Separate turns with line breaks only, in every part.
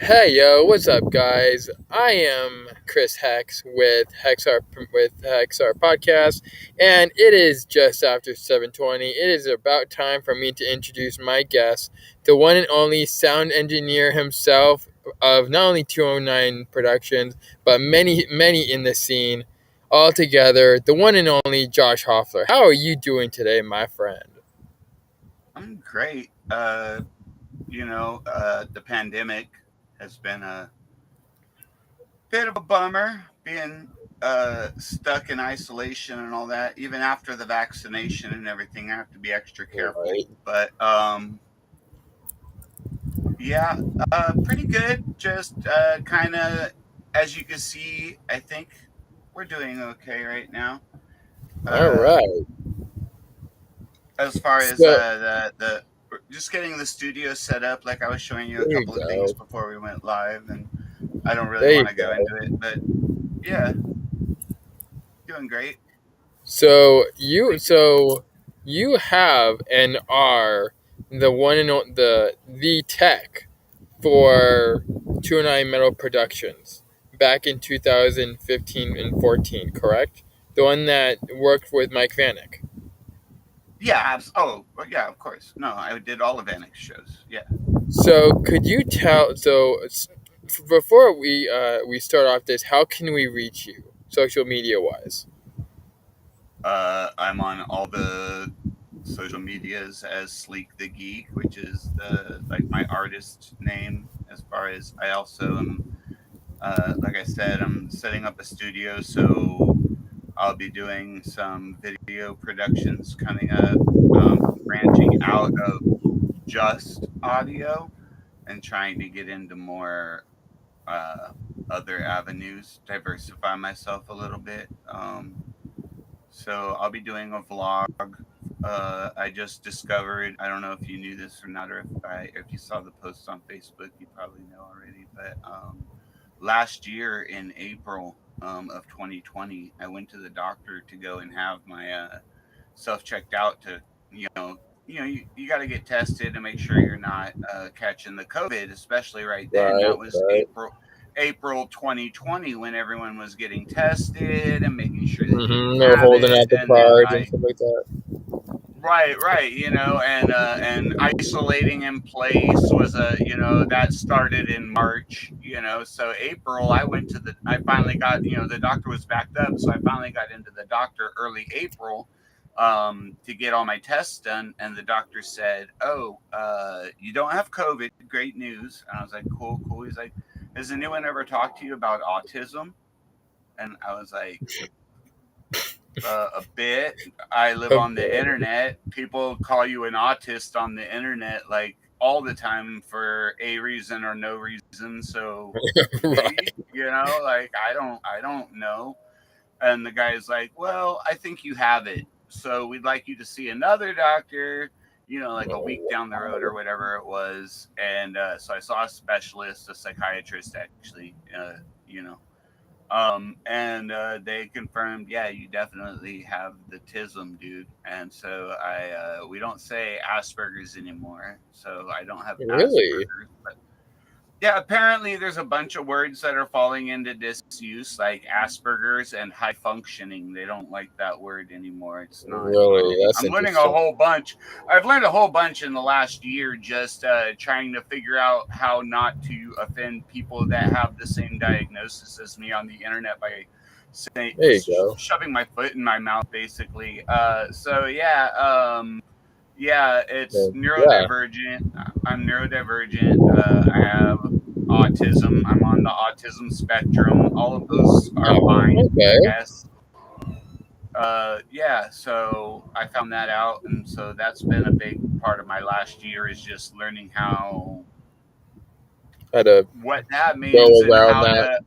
Hey yo, what's up, guys? I am Chris Hex with HexHeart Podcast, and it is just after 7:20. It is about time for me to introduce my guest, the one and only sound engineer himself of not only 209 Productions, but many in the scene. All together, the one and only Josh Hoffler. How are you doing today, my friend?
I'm great. The pandemic has been a bit of a bummer being stuck in isolation and all that. Even after the vaccination and everything, I have to be extra careful.
Right.
But yeah, pretty good. Just kind of, as you can see, I think we're doing okay right now.
All
Uh,
right.
as far as
So
the just getting the studio set up, like I was showing you a
there you
couple of things
go.
before we went live, and I don't really
There you
want to go
go.
into it, but yeah, doing great.
So you have and are the one and the tech for 209 Metal Productions back in 2015 and 14, correct? The one that worked with Mike Vanek.
Yeah, oh, well, yeah, of course. No, I did all of Annex shows. Yeah.
So could you tell? Before we start off this, how can we reach you, social media wise?
I'm on all the social medias as Sleek the Geek, which is like my artist name. As far as I also am, like I said, I'm setting up a studio, so I'll be doing some video productions coming up, branching out of just audio and trying to get into more uh, other avenues, diversify myself a little bit. So I'll be doing a vlog. I just discovered. I don't know if you knew this or not, or if you saw the post on Facebook, you probably know already. But last year in April of 2020, I went to the doctor to go and have my self checked out to you know you got to get tested to make sure you're not catching the COVID, especially right then.
Right,
That was
right.
April 2020 when everyone was getting tested and making sure they didn't
They were
have
holding
it,
out the
and then
cards and
like
stuff like that.
right, and isolating in place was that started in March, so April I finally got, the doctor was backed up, so I finally got into the doctor early April to get all my tests done, and the doctor said, "Oh, you don't have COVID, great news." And I was like, cool. He's like, "Has anyone ever talked to you about autism?" And I was like, a bit. I live on the
Okay.
internet. People call you an autist on the internet like all the time for a reason or no reason. So maybe,
Right.
like I don't know. And the guy's like, "Well, I think you have it. So we'd like you to see another doctor, like a week down the road or whatever it was." And so I saw a specialist, a psychiatrist actually, you know, and they confirmed, yeah, you definitely have the tism, dude. And so we don't say Asperger's anymore. So I don't have
Really?
Asperger's, but yeah, apparently there's a bunch of words that are falling into disuse, like Asperger's and high functioning. They don't like that word anymore. It's not.
Really? That's
I'm learning a
interesting.
whole bunch. I've learned a whole bunch in the last year, just trying to figure out how not to offend people that have the same diagnosis as me on the internet by
There you go.
shoving my foot in my mouth, basically. So yeah. Yeah, it's
Yeah.
neurodivergent. I'm neurodivergent. I have autism. I'm on the autism spectrum. All of those are
Oh,
fine, I
okay.
guess. Yeah, so I found that out, and so that's been a big part of my last year is just learning how
Had to
what that means
go
and
around
how
that.
to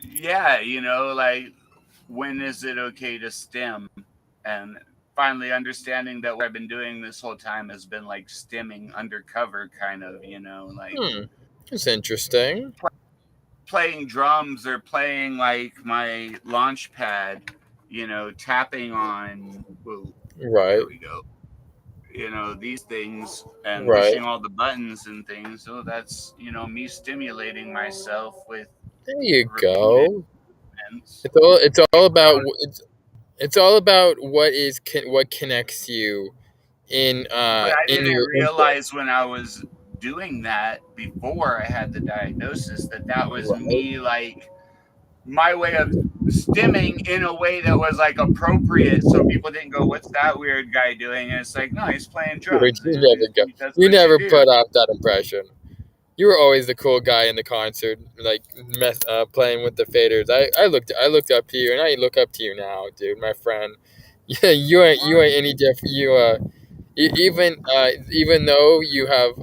yeah, like when is it okay to stem, and finally understanding that what I've been doing this whole time has been like stemming undercover, kind of, like
Hmm. It's interesting.
playing drums or playing like my launch pad, tapping on. Whoa, there
Right.
we go. these things and
Right.
pushing all the buttons and things. So that's, me stimulating myself with
There you
repeated
go.
events.
It's all
Like
about it's all about what connects you
but I
in
didn't
your input.
realize when I was doing that before I had the diagnosis that was
Right.
me, like, my way of stimming in a way that was like appropriate, so people didn't go, "What's that weird guy doing?" And it's like, no, he's playing drums.
You never go.
That's
You
what you
never
do.
put off that impression. You were always the cool guy in the concert, like playing with the faders. I looked up to you, and I look up to you now, dude, my friend. Yeah, you ain't any different. Even though you have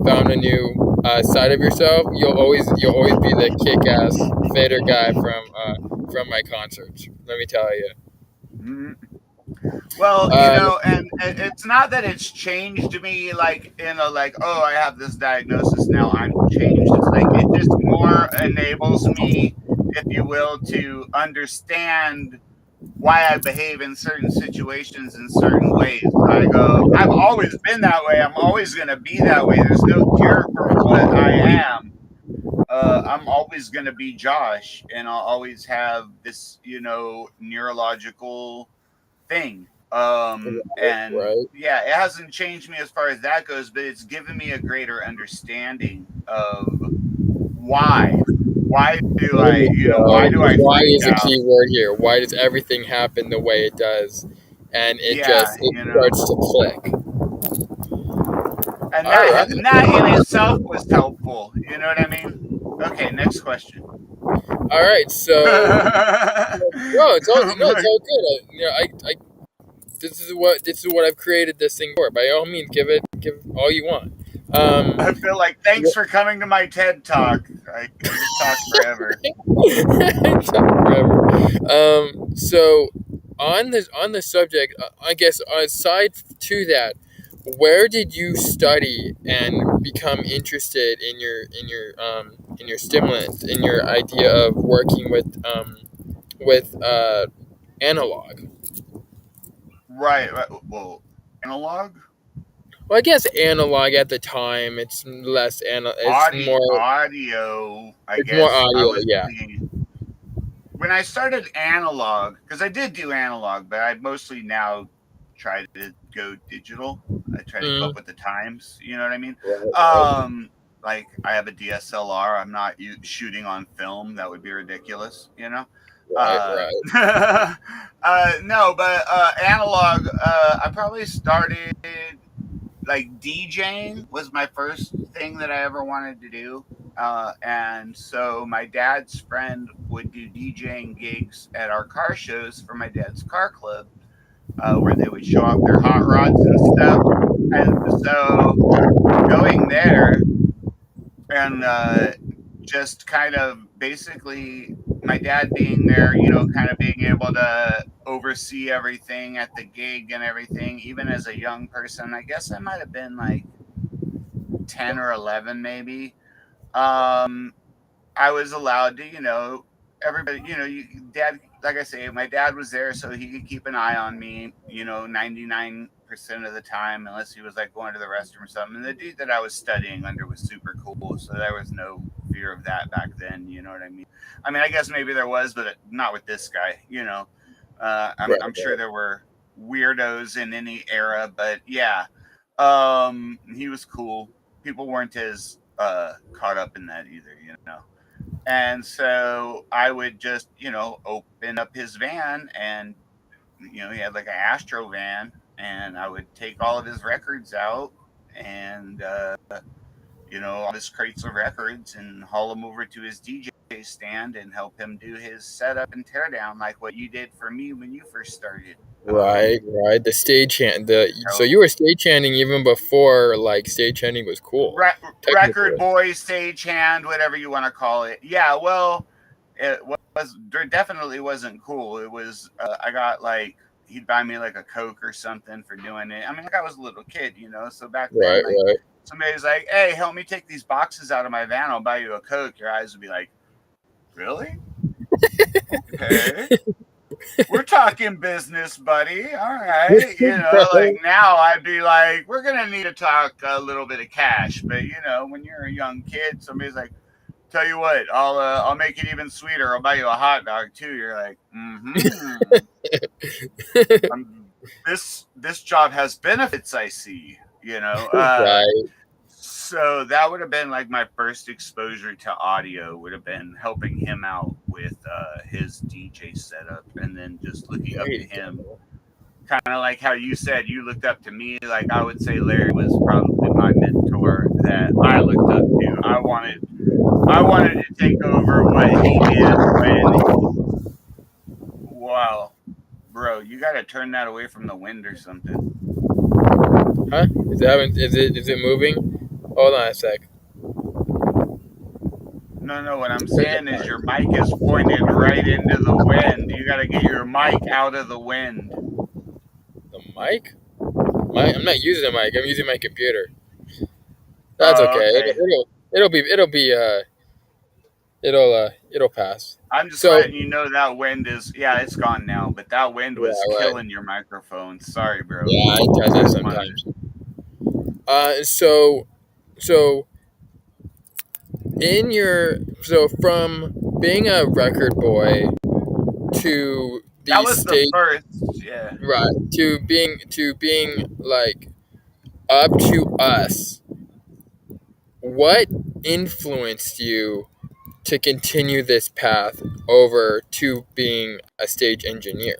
found a new side of yourself, you'll always be the kick ass fader guy from my concerts. Let me tell you.
Mm. Well,
Um,
and it's not that it's changed me, like, like, oh, I have this diagnosis now, I'm changed. It's like it just more enables me, if you will, to understand why I behave in certain situations in certain ways. I go, I've always been that way. I'm always going to be that way. There's no cure for what I am. I'm always going to be Josh, and I'll always have this, neurological thing. And
right.
yeah, it hasn't changed me as far as that goes, but it's given me a greater understanding of why.
There you
Why do
go.
I
Why
freak
is a
out?
key word here? Why does everything happen the way it does? And
Yeah,
it starts to click.
and
All right.
that in itself was helpful. You know what I mean? Okay, next question.
All right. So, no, it's all no, it's all good. This is what I've created this thing for. By all means, give all you want.
I feel like, thanks for coming to my TED talk. I can just talk forever.
Forever. So on the subject, I guess aside to that, where did you study and become interested in your stimulant, in your idea of working with analog?
Right, right. Well, analog,
Well, I guess analog at the time it's less
audio. I
it's more
guess I
audio.
was
Yeah.
the when I started analog, because I did do analog, but I mostly now try to go digital. I try to keep up
Mm,
with the times. You know what I mean?
right,
Like, I have a DSLR. I'm not shooting on film. That would be ridiculous.
right,
Uh,
right,
no, but analog. I probably started, like, DJing was my first thing that I ever wanted to do. And so my dad's friend would do DJing gigs at our car shows for my dad's car club, where they would show off their hot rods and stuff. And so going there and just kind of basically my dad being there, kind of being able to oversee everything at the gig and everything, even as a young person. I guess I might have been like 10 or 11, maybe. Um, I was allowed to, everybody, dad, like I say, my dad was there so he could keep an eye on me, 99% of the time, unless he was like going to the restroom or something. And the dude that I was studying under was super cool. So there was no fear of that back then. You know what I mean? I guess maybe there was, but not with this guy.
right,
I'm sure
right.
there were weirdos in any era, but yeah, he was cool. People weren't as caught up in that either. And so I would just, open up his van, and, he had like an Astro van, and I would take all of his records out and, all his crates of records, and haul them over to his DJ stand and help him do his setup and teardown, like what you did for me when you first started.
Right, right. The stagehand. So
So
you were stagehanding even before like stagehanding was cool,
record
technically.
boy, stagehand, whatever you want to call it. Yeah, well, it was there definitely wasn't cool. It was I got, like, he'd buy me like a Coke or something for doing it. Like, I was a little kid. So back then,
Right,
like,
right.
somebody's like, "Hey, help me take these boxes out of my van. I'll buy you a Coke." Your eyes would be like, "Really? Okay." we're talking business, buddy. All right. Like now I'd be like, we're going to need to talk a little bit of cash. But, when you're a young kid, somebody's like, tell you what, I'll make it even sweeter. I'll buy you a hot dog too. You're like, this job has benefits, I see,
Right.
So that would have been like my first exposure to audio, would have been helping him out with his DJ setup, and then just looking up
There
to
you
him,
go.
kind of like how you said you looked up to me. Like I would say Larry was probably my mentor that I looked up to. I wanted to take over what he did wow, bro, you got to turn that away from the wind or something.
Huh? Is it moving? Hold on a sec.
No, what I'm saying is your mic is pointed right into the wind. You got to get your mic out of the wind.
The mic? I'm not using a mic. I'm using my computer. That's
Oh,
okay.
okay.
It'll pass.
I'm just
So
letting you know that wind is, yeah, it's gone now, but that wind
yeah,
was
right.
killing your microphone. Sorry, bro.
Yeah, it does that sometimes. So from being a record boy to
That
the
was the
stage,
first, yeah.
right, to being like up to us, what influenced you to continue this path over to being a stage engineer?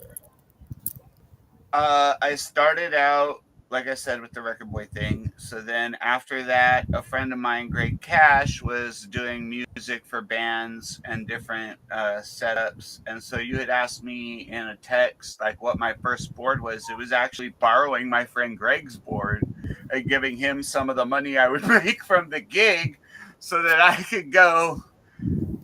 I started out, like I said, with the record boy thing. So then after that, a friend of mine, Greg Cash, was doing music for bands and different setups. And so you had asked me in a text, like what my first board was. It was actually borrowing my friend Greg's board and giving him some of the money I would make from the gig so that I could go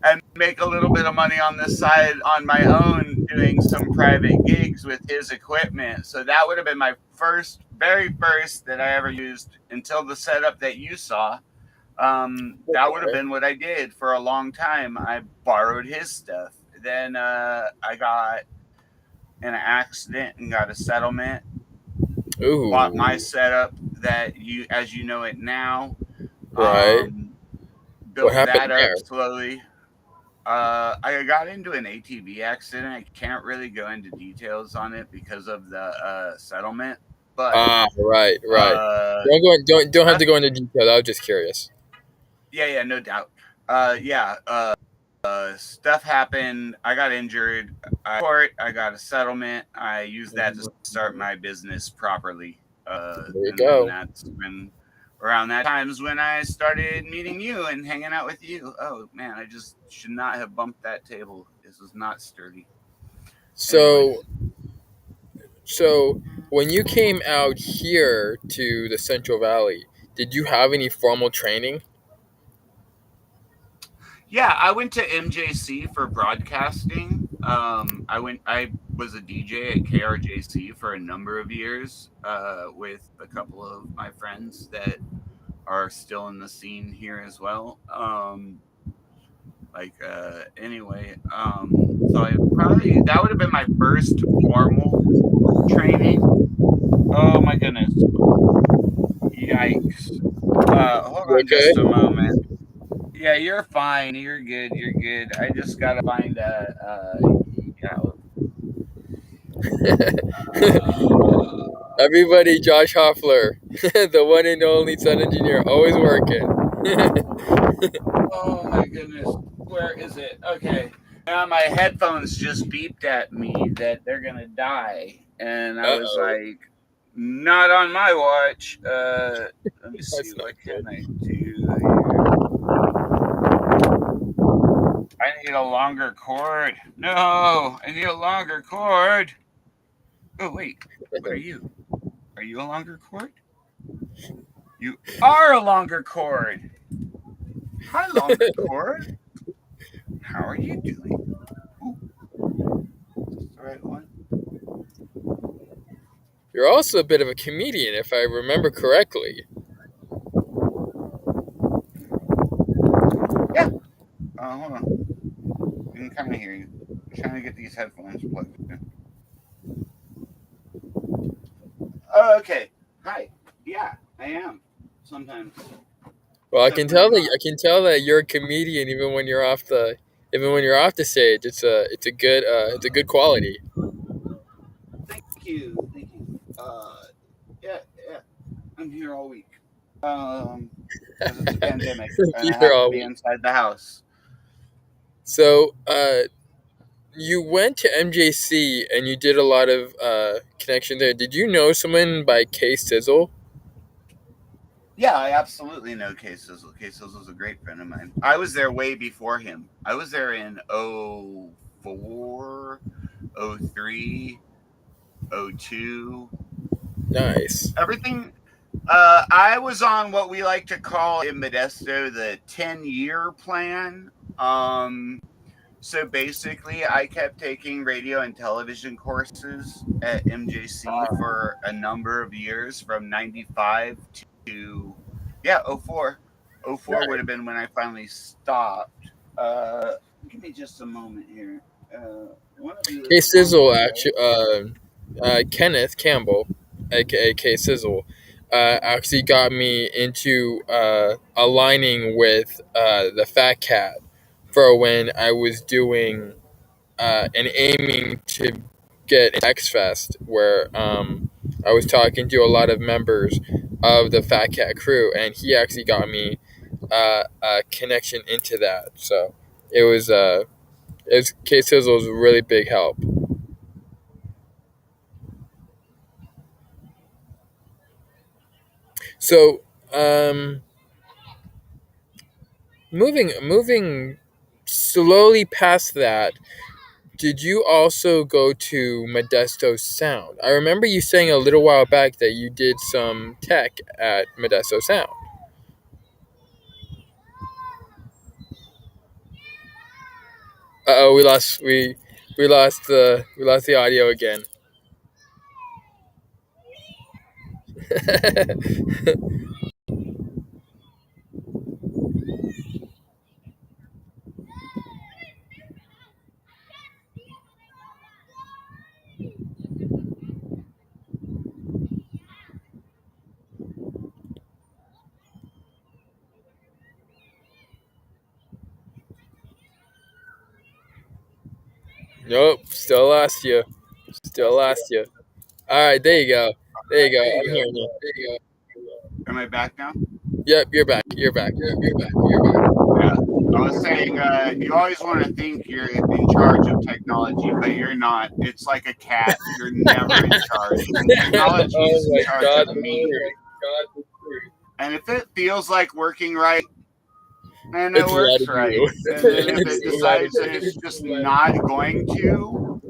and make a little bit of money on the side on my own doing some private gigs with his equipment. So that would have been my very first that I ever used until the setup that you saw. That would have been what I did for a long time. I borrowed his stuff. Then I got in an accident and got a settlement.
Ooh,
Bought my setup that as you know it now.
right. What
Built
happened
that up
there?
slowly. I got into an ATV accident. I can't really go into details on it because of the settlement, but
Right.
uh,
Don't have to go into detail. I was just curious.
yeah, no doubt. Yeah, stuff happened. I got injured. I got a settlement. I used that to start my business properly.
There you
And then
go.
that's when around that times when I started meeting you and hanging out with you. Oh man, I just should not have bumped that table. This was not sturdy. Anyway.
So when you came out here to the Central Valley, did you have any formal training?
Yeah, I went to MJC for broadcasting. I was a DJ at KRJC for a number of years with a couple of my friends that are still in the scene here as well. Anyway, so I probably that would have been my first formal training. Oh my goodness! Yikes! Hold
You
on just a
okay?
moment. Yeah, you're fine. You're good. You're good. I just gotta find
Everybody, Josh Hoffler, the one and only sound engineer, always working.
oh my goodness. Where is it? Okay. Now my headphones just beeped at me that they're gonna die. And I was
Uh-oh,
like, not on my watch. Let me see,
that's not
what
good.
can I do here? I need a longer cord. No, I need a longer cord. Oh wait, what are you? Are you a longer cord? You are a longer cord. Hi, longer cord. How are you doing? Ooh, is this the right one?
You're also a bit of a comedian, if I remember correctly.
Yeah. Hold on. I can kind of hear you. trying to get these headphones plugged in. Oh, okay. Hi. Yeah, I am. Sometimes.
Well, I
Except
can
when
tell
I'm
that
not.
you're a comedian even when you're off the stage. It's a good quality.
Thank you. Thank you. Yeah, yeah. I'm here all week. Because it's a pandemic and I
You're
have to
all
be inside the house.
So, you went to MJC and you did a lot of connection there. Did you know someone by K Sizzle?
Yeah, I absolutely know K Sizzle. K Sizzle's a great friend of mine. I was there way before him. I was there in 04, 03, 02.
Nice.
Everything. I was on what we like to call in Modesto the 10-year plan. So basically, I kept taking radio and television courses at MJC for a number of years from 95 to, yeah, 04. 04 would
Nice.
have been when I finally stopped. Give me just a moment here. One of you
K
is along
Sizzle
the way.
actually, Kenneth Campbell, aka K Sizzle, actually got me into aligning with the Fat Cat for when I was doing and aiming to get X Fest, where I was talking to a lot of members of the Fat Cat crew, and he actually got me a connection into that. So it was K Sizzle's really big help. So um, moving slowly past that, did you also go to Modesto Sound? I remember you saying a little while back that you did some tech at Modesto Sound. Uh oh, we lost the audio again. Nope, still lost you. Still lost you. All right, there you go. There you go. I'm hearing you.
Am I back now?
Yep, you're back. You're back.
Yeah. I was saying, you always want to think you're in charge of technology, but you're not. It's like a cat. You're never in charge. Technology is
Oh
in
my
charge
God,
of
the
me.
truth.
And if it feels like working right, then it
It's a lot
works
of
right.
you.
And then if
It's
it
a lot of
decides that it's just not going to,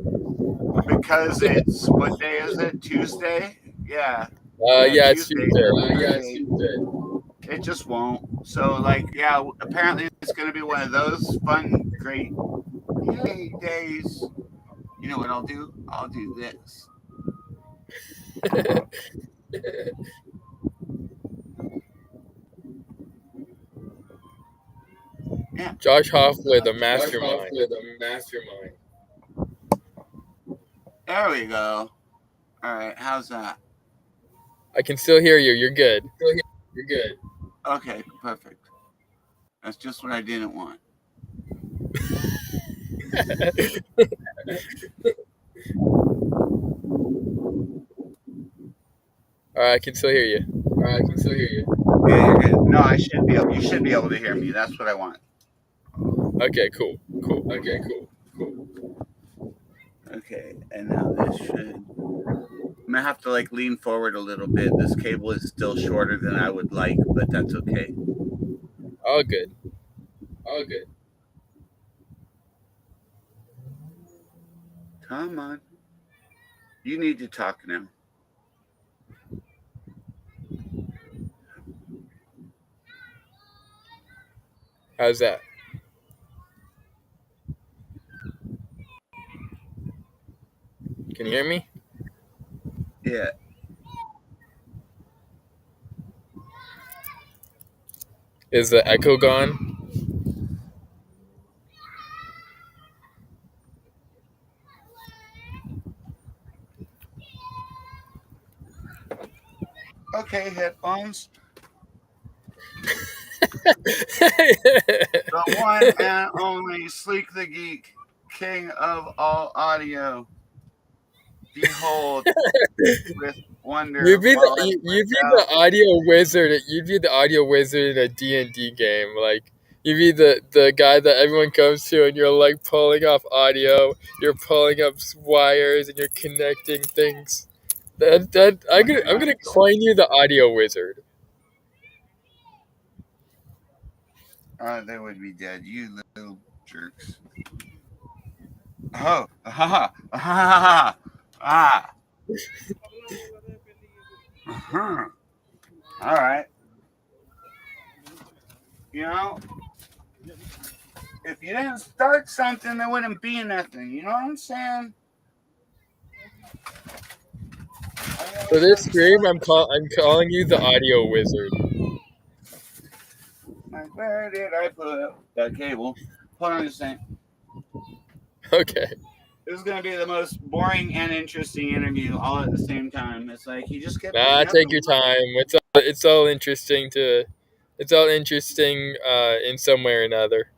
because it's, what day is it? Tuesday? Yeah. Yeah,
Yeah, it's
Tuesday.
Tuesday.
Okay. It just won't. So, like, yeah, apparently it's going to be one of those fun, great, yay days. You know what I'll do? I'll do this. Yeah.
Josh Hoffler, the
Josh
mastermind.
Hoffler, the mastermind. There we go. All right. How's that?
I can still hear you. You're good.
You're good. Okay, perfect. That's just what I didn't want.
All right, I can still hear you.
I can still hear you. Yeah, you're good. No, I should be. You should be able to hear me. That's what I want.
Okay, cool.
Okay, cool. Okay, and now this should. I'm gonna have to like lean forward a little bit. This cable is still shorter than I would like, but that's okay.
All good.
All good. Come on. You need to talk now.
How's that? Can you hear me?
Yeah.
Is the echo gone?
Okay, headphones. The one and only Sleek the Geek, king of all audio. Behold with wonder
You'd be
while I
you'd
break
be the
out.
audio wizard. You'd be the audio wizard in a D&D game. Like you'd be the guy that everyone comes to, and you're like pulling off audio. You're pulling up wires, and you're connecting things. I'm gonna coin you the audio wizard.
They would be dead. You little jerks. Oh, ha ha ha ah. Uh-huh. All right. You know, if you didn't start something, there wouldn't be nothing. You know what I'm saying?
For this stream, I'm calling you the audio wizard.
Like, where did I put that cable? Hold on a second.
Okay.
This is gonna be the most boring and interesting interview all at the same time. It's like he just kept.
Nah, take your time. It's all interesting to. It's all interesting in some way or another.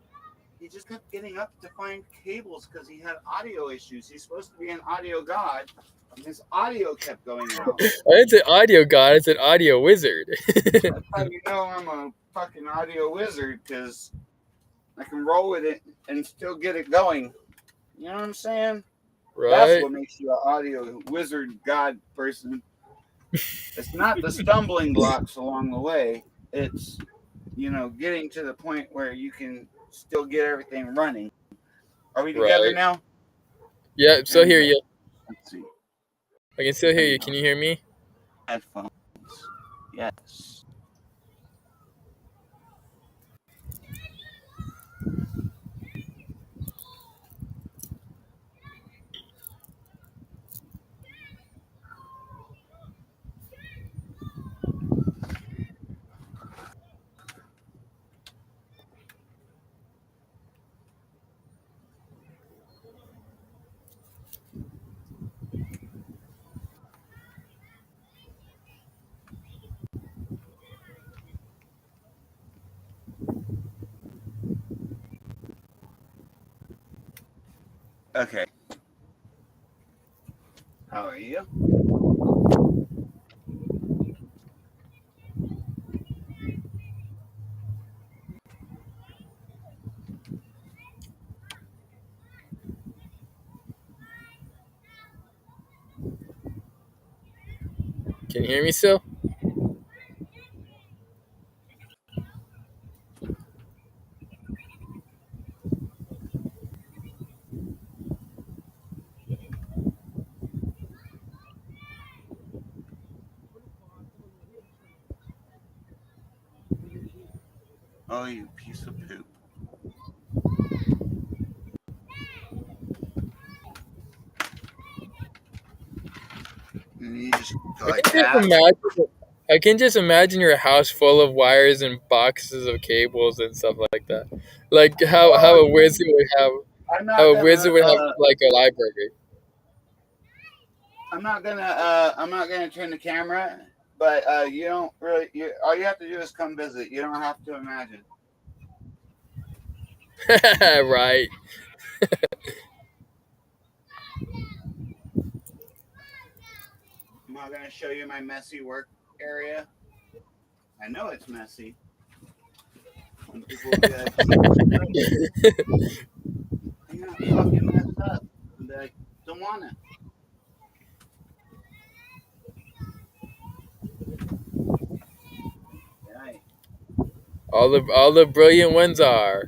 He just kept getting up to find cables because he had audio issues. He's supposed to be an audio god, and his audio kept going out.
I didn't say audio god. I said audio wizard.
That's how you know I'm a fucking audio wizard, because I can roll with it and still get it going. You know what I'm saying?
Right.
That's what makes you an audio wizard god person. It's not the stumbling blocks along the way. It's, getting to the point where you can still get everything running. Are we together now?
Yeah, still hear you.
Let's see.
I can still hear you. Can you hear me?
Headphones. Yes. Okay. How are you?
Can you hear me still?
Oh, you piece of poop. And you just go like that.
I can just imagine your house full of wires and boxes of cables and stuff like that. Like how a wizard would have like a library.
I'm not gonna turn the camera, but you don't really. All you have to do is come visit. You don't have to imagine.
Right.
I'm not gonna show you my messy work area. I know it's messy. When people be like, I'm not fucking messed up. I'm like, don't wanna. Right.
All the brilliant ones are.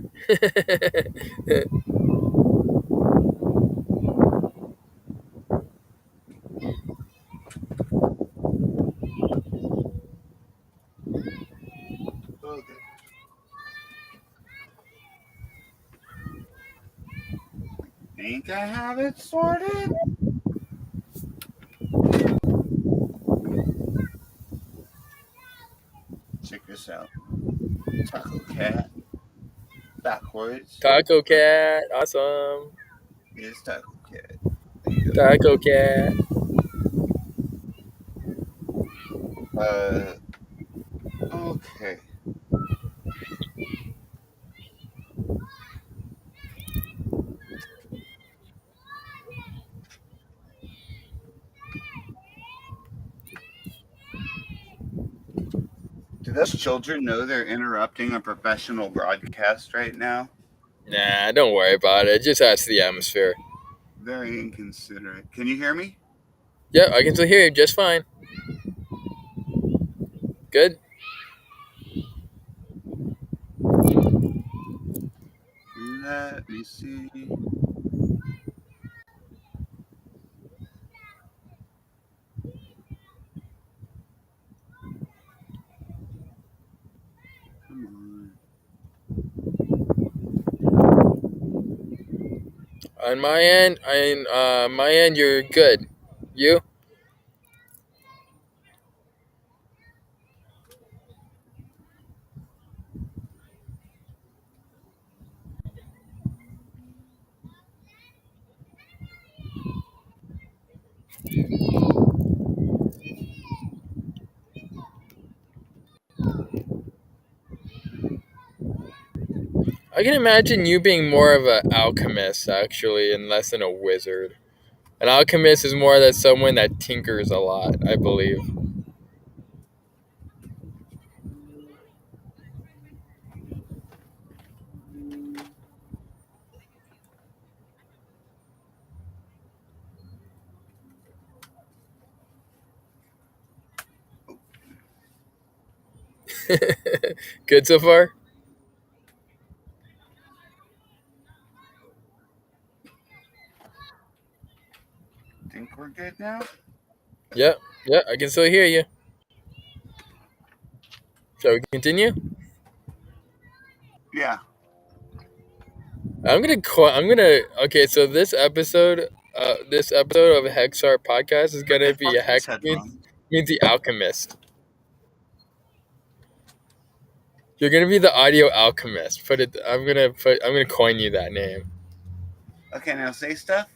Okay. Think I have it sorted? Check this out. Taco Cat. Backwards.
Taco Cat, awesome.
It's Taco Cat.
Taco Cat.
Okay. Do those children know they're interrupting a professional broadcast right now?
Nah, don't worry about it. It just adds to the atmosphere.
Very inconsiderate. Can you hear me?
Yeah, I can still hear you just fine. Good?
Let me see. Come on.
On my end, you're good. You? I can imagine you being more of an alchemist, actually, and less than a wizard. An alchemist is more than someone that tinkers a lot, I believe. Good so far?
Think we're good now?
Yeah, yeah, I can still hear you. Shall we continue?
Yeah.
I'm gonna. Okay, so this episode of HexHeart Podcast is
Okay,
gonna be
fuck
a
these
hex
headphones.
means the alchemist. You're gonna be the audio alchemist. Put it. I'm gonna coin you that name.
Okay, now say stuff.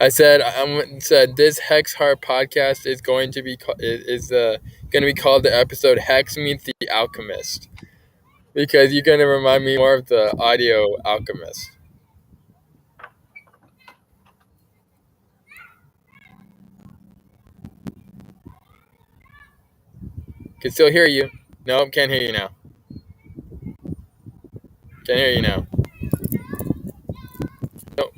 I said this Hex Heart podcast is going to be going to be called the episode Hex meets the Alchemist because you're going to remind me more of the audio alchemist. Can still hear you. Nope, can't hear you now. Can't hear you now. Nope.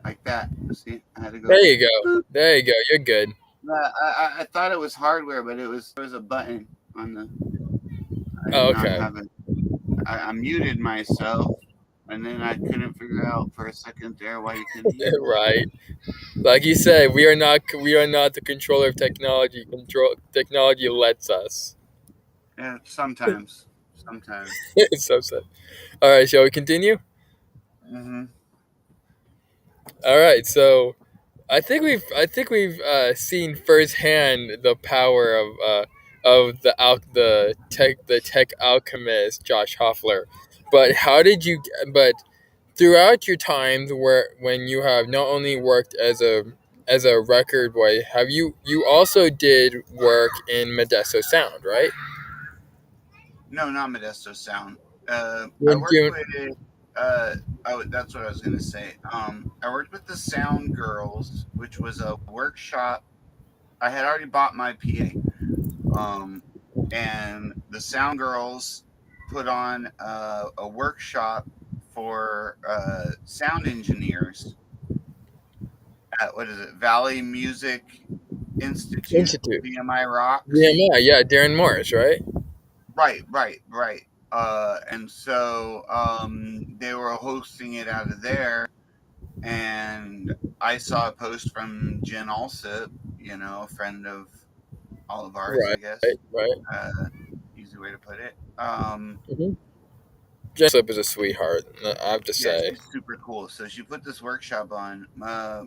Like that. See, I had to
There
go.
you go.
Boop.
There you go. You're good.
I thought it was hardware, but there was a button on the. I did
Oh,
not
okay.
have it. I muted myself, and then I couldn't figure out for a second there why you couldn't hear me.
Right. Like you said, we are not the controller of technology. Technology lets us.
Yeah, sometimes. Sometimes.
It's so sad. All right, shall we continue?
Mm-hmm.
All right, so I think we've seen firsthand the power of the tech alchemist Josh Hoffler. But how did you? But throughout your times where when you have not only worked as a record boy, you also did work in Modesto Sound, right?
No, not Modesto Sound. I
When
worked
you,
with. That's what I was gonna say. I worked with the Sound Girls, which was a workshop. I had already bought my PA. And the Sound Girls put on a workshop for sound engineers, at, what is it, Valley Music Institute,
Institute.
VMI Rocks.
Yeah, yeah, Darren Morris, right?
Right. And so they were hosting it out of there, and I saw a post from Jen Alsip, a friend of all of ours, I
Right,
guess.
right.
Easy way to put it.
Mm-hmm. Jen Slip is a sweetheart, I have to
Yeah,
say.
she's super cool. So she put this workshop on,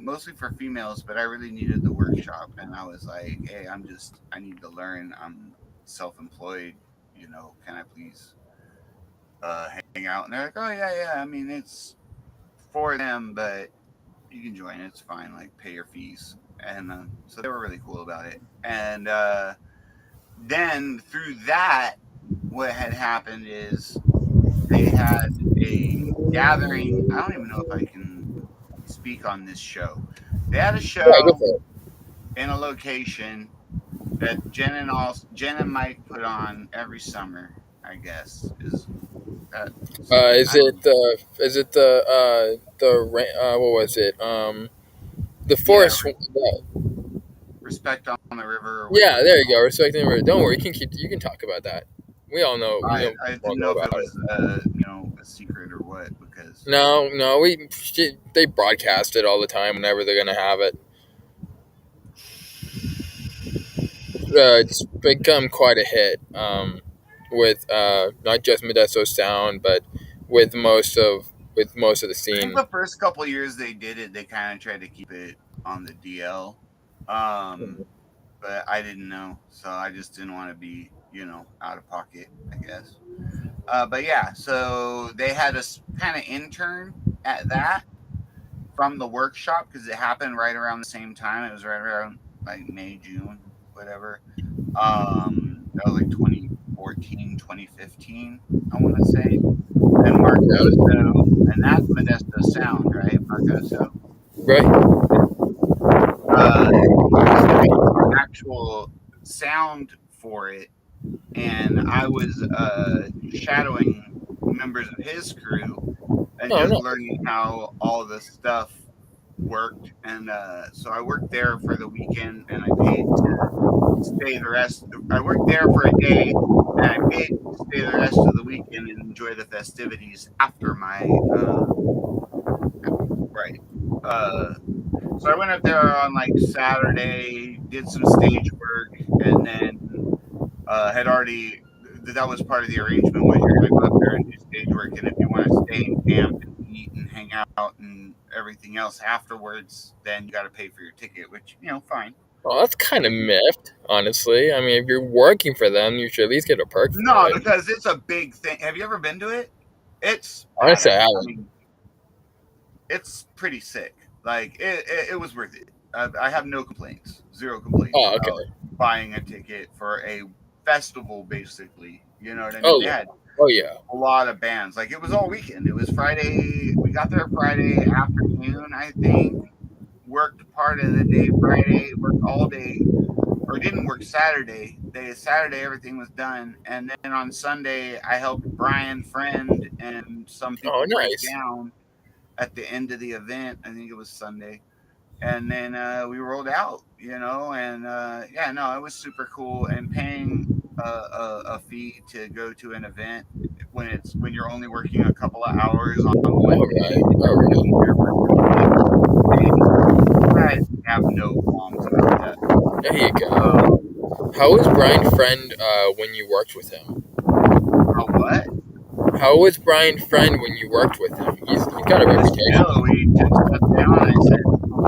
mostly for females, but I really needed the workshop, and I was like, "Hey, I need to learn. I'm self-employed. Can I please hang out?" And they're like, "Oh yeah. I mean, it's for them, but you can join. It's fine. Like, pay your fees." And so they were really cool about it. And then through that, what had happened is they had a gathering. I don't even know if I can speak on this show. They had a
Yeah, go
show
for it.
in a location that Jen and Mike put on every summer. I guess is that.
Is
I don't.
it what was it? The
Yeah,
forest. Yeah,
respect on the river or
yeah,
whatever it's
there you go.
called.
Respecting the river. Don't worry, you can talk about that. We all know.
I I
All
didn't
know
know if it
about
was
it.
a secret or what because
No, they broadcast it all the time whenever they're gonna have it. It's become quite a hit. With not just Modesto Sound, but with most of the
I think
scene.
the first couple years they did it, they kind of tried to keep it on the DL. Um, but I didn't know, so I just didn't want to be, out of pocket, I guess. But yeah, so they had us kind of intern at that from the workshop because it happened right around the same time. It was right around like May, June, whatever. That was like 2014, 2015, I want to say. And Marcoso, and that's Modesto Sound, right? Marcoso.
Right?
He was doing our actual sound for it, and I was shadowing members of his crew and
Oh
just
no.
learning how all the stuff worked. And so I worked there for the weekend, and I paid to stay the rest. I worked there for a day, and I paid to stay the rest of the weekend and enjoy the festivities after my right. So I went up there on like Saturday, did some stage work, and then had already that was part of the arrangement was you're going to go up there and do stage work, and if you want to stay and camp and eat and hang out and everything else afterwards, then you got to pay for your ticket, which fine.
Well, that's kind of miffed, honestly. I mean, if you're working for them, you should at least get a perk for
No,
it.
because it's a big thing. Have you ever been to it? It's
Honestly, I
badass. I
haven't.
mean, it's pretty sick. Like it was worth it. I have no complaints, zero complaints
Oh,
about
okay.
buying a ticket for a festival. Basically, you know what I mean.
Oh
They
yeah.
had
Oh yeah.
a lot of bands. Like it was all weekend. It was Friday. We got there Friday afternoon, I think. Worked part of the day Friday. Worked all day, or didn't work Saturday. Saturday everything was done, and then on Sunday I helped Brian Friend and some
Oh,
people break
nice.
down at the end of the event. I think it was Sunday, and then we rolled out, and yeah, no, it was super cool. And paying a fee to go to an event when you're only working a couple of hours on one
All
day
right.
and
All
you're going to
right.
be there for 3 days, I have no qualms about that.
There you
Um,
go. How was Brian Friend when you worked with him?
how what?
How was Brian Friend when you worked with him? He's got a
He was chill.
reputation.
We took stuff down. I said,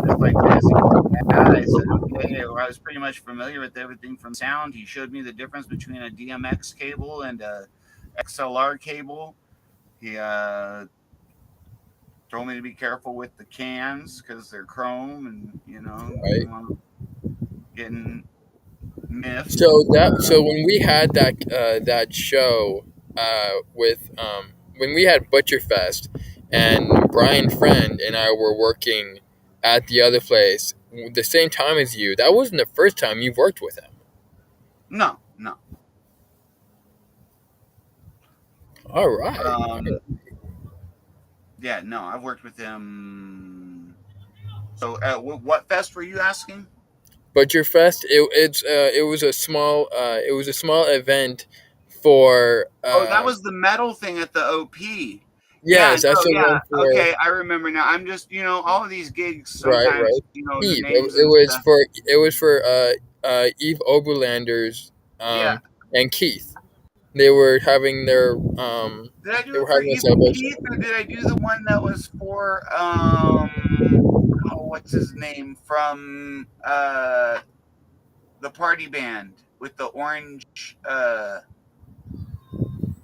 just like this. He's like, yeah. I said, okay. Well, I was pretty much familiar with everything from sound. He showed me the difference between a DMX cable and a XLR cable. He told me to be careful with the cans because they're chrome and, didn't
Right.
want to getting miffed.
So when we had that show with when we had Butcherfest and Brian Friend and I were working at the other place the same time as you, that wasn't the first time you've worked with him.
No, no.
All right.
Yeah, no. I've worked with him So, what fest were you asking?
Butcherfest. It was a small event for
Oh, that was the metal thing at the OP. Yeah,
yes, that's
no,
the
yeah.
one for
Okay, I remember now. I'm just, all of these gigs
right.
sometimes, the
Eve.
names and stuff.
It was for Eve Oberlander's
Yeah.
and Keith. They were having their
Did I
they
do
were
it for
having a
Evil
celebration.
Keith, or did I do the one that was for oh, what's his name from the party band with the orange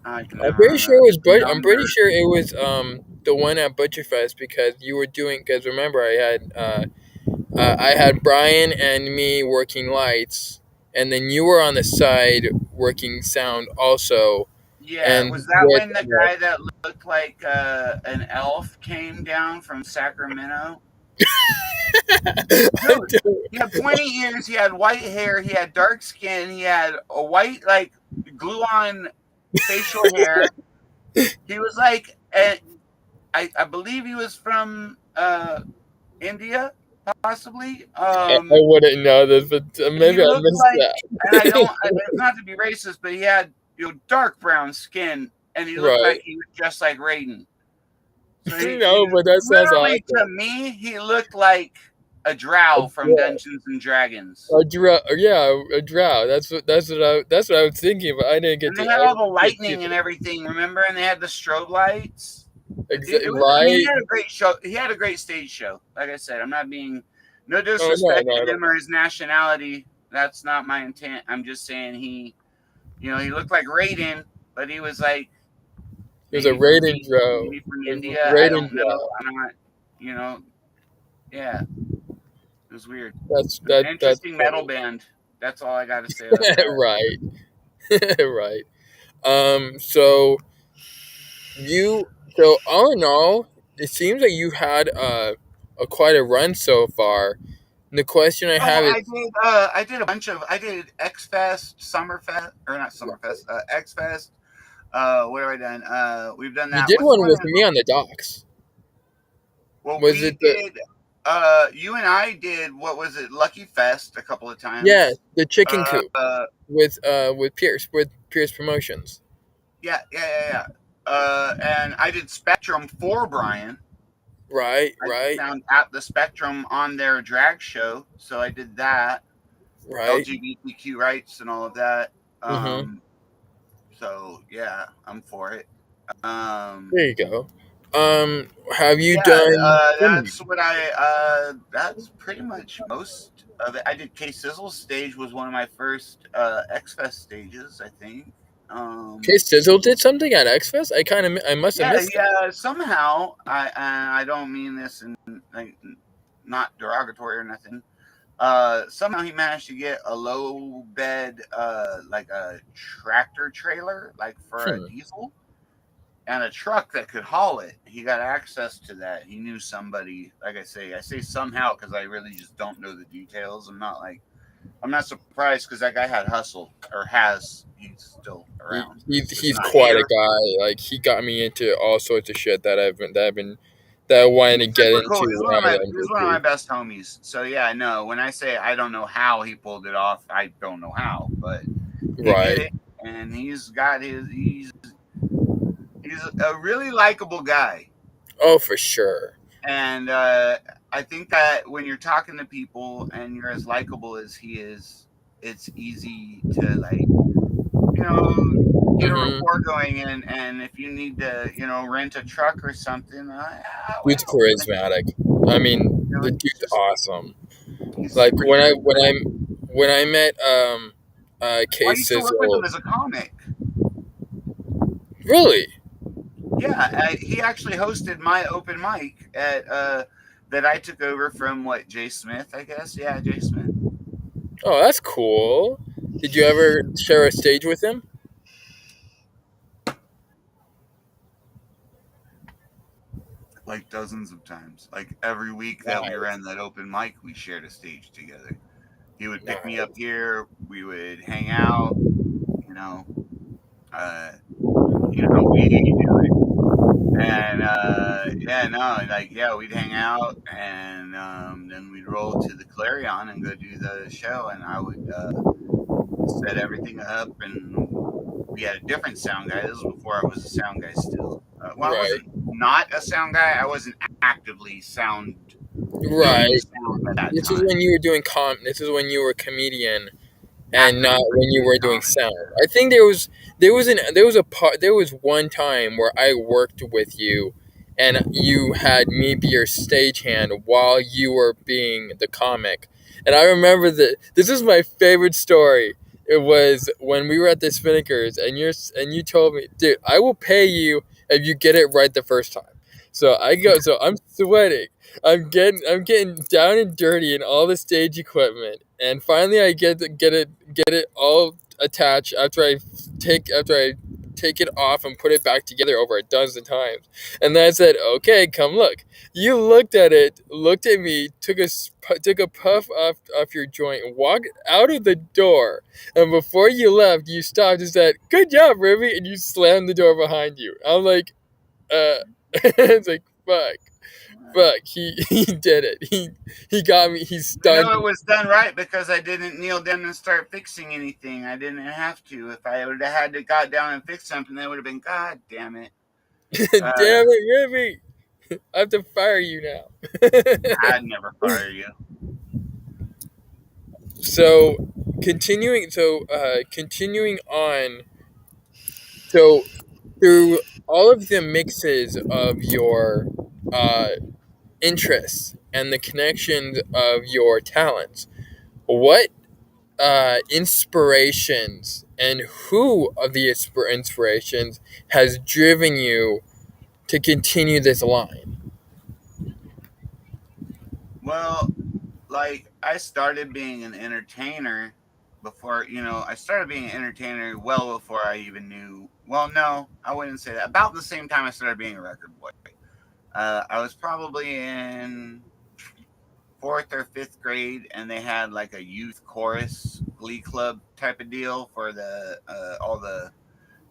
I can
I'm
never
pretty sure
remember
it was I'm pretty
number.
sure it was the one at Butcherfest because you were doing because remember I had Brian and me working lights, and then you were on the side working sound also,
Yeah,
and
was that
with
when the guy that looked like an elf came down from Sacramento?
I
Dude,
don't-
he had pointy ears, he had white hair, he had dark skin, he had a white, like, glue on facial hair. He was like, I believe he was from India, possibly.
I wouldn't know this, but
He
maybe I
looked
missed
like, and I don't,
that.
it's not to be racist, but he had, dark brown skin, and he looked like
Right.
he was just like Raiden. So
No, but that sounds
literally to
awesome.
me, he looked like a drow from Dungeons and Dragons.
A drow, yeah, a drow. That's what I was thinking, but I didn't get
And
to.
they had
I
all the
didn't get to see
lightning and everything, remember? And they had the strobe lights.
exactly
I mean, he
right.
had a great show. He had a great stage show. Like I said, I'm not being no
Oh no,
disrespect
no,
to
no.
him or his nationality. That's not my intent. I'm just saying he looked like Raiden, but he was like
It was a
maybe from
Raiden drow.
India. I
Raiden
don't know.
drow.
I'm not, yeah, it was weird. It was an
That's
interesting metal
funny.
band. That's all I got to say about that.
Right. Right. So you so all in all, it seems like you had a quite a run so far. And the question I
Oh,
have is
I did a bunch of I did X Fest, Summerfest, or not Summerfest, X Fest. What have I done? We've done
you
that.
did
What's the
one
one
with
that,
me on the docks.
well,
Was
we
it the
did you and I did, what was it, Lucky Fest a couple of
yeah,
times.
the chicken
Uh,
coop
uh
with Pierce Promotions.
yeah. And I did Spectrum for Brian.
Right,
I did
right,
sound at the Spectrum on their drag show, so I did that.
right.
LGBTQ rights and all of that.
Mm-hmm.
So yeah, I'm for it.
There you go. Have you
Yeah,
done
that's pretty much most of it. I did K Sizzle's stage, was one of my first X Fest stages, I think.
Case Sizzle did something at X Fest? I must have
Yeah,
missed that.
yeah. Somehow, I don't mean this in, like, not derogatory or nothing. Somehow he managed to get a low bed, like a tractor trailer, like for a
Hmm.
diesel, and a truck that could haul it. He got access to that. He knew somebody. Like I say somehow because I really just don't know the details. I'm not surprised because that guy had hustle or has. He's still around. Just
He's
not
quite a
here.
guy. Like he got me into all sorts of shit that I wanted to
He's
get
super cool.
into when I was
He's one of my best homies. So yeah, no. When I say I don't know how he pulled it off, I don't know how, but he did
right.
it, and he's a really likable guy.
Oh, for sure.
And I think that when you're talking to people and you're as likable as he is, it's easy to, like, get a
Mm-hmm.
rapport going. And if you need to, rent a truck or something,
Dude's
well,
charismatic. I mean, the
he's
dude's
just
awesome.
he's
Like
super charismatic.
when I met
Well, I
K
used to work with him
Sizzle.
as a comic.
Really?
Yeah, he actually hosted my open mic at that I took over from Jay Smith, I guess. Yeah, Jay Smith.
Oh, that's cool. Did you ever share a stage with him?
Like dozens of times. Like every week that we
Nice.
ran that open mic, we shared a stage together. He would pick me
Nice.
up here. We would hang out. You know, uh, you know how we do it. And yeah, no, like yeah, we'd hang out, and then we'd roll to the Clarion and go do the show, and I would set everything up, and we had a different sound guy. This was before I was a sound guy still. Well, I
Right.
wasn't not a sound guy. I wasn't actively doing
Right.
sound at that
This is
time.
when you were doing this is when you were a comedian and not
Actively
when you
pursuing
were doing
comedy.
sound. I think there was one time where I worked with you and you had me be your stagehand while you were being the comic. And I remember that this is my favorite story. It was when we were at the Spinnakers and you told me, dude, I will pay you if you get it right the first time. So I'm sweating. I'm getting down and dirty in all the stage equipment, and finally I get it all attached after I take it off and put it back together over a dozen times. And then I said, "Okay, come look." You looked at it, looked at me, took a puff off your joint, and walked out of the door. And before you left, you stopped and said, "Good job, Ruby," and you slammed the door behind you. I'm like, it's like, fuck, he did it. He got me. He
I
stunned
know it was done right because I didn't kneel down and start fixing anything. I didn't have to. If I would have had to got down and fix something, that would have been God damn it.
me. Damn it, Ruby! I have to fire you now.
I'd never fire you.
so continuing on. So through all of the mixes of your uh, interests and the connections of your talents, what inspirations and who of the inspirations has driven you to continue this line?
Well, like I started being an entertainer before, I started being an entertainer well before I even knew. Well, no, I wouldn't say that. About the same time I started being a record boy. I was probably in fourth or fifth grade, and they had like a youth chorus glee club type of deal for the all the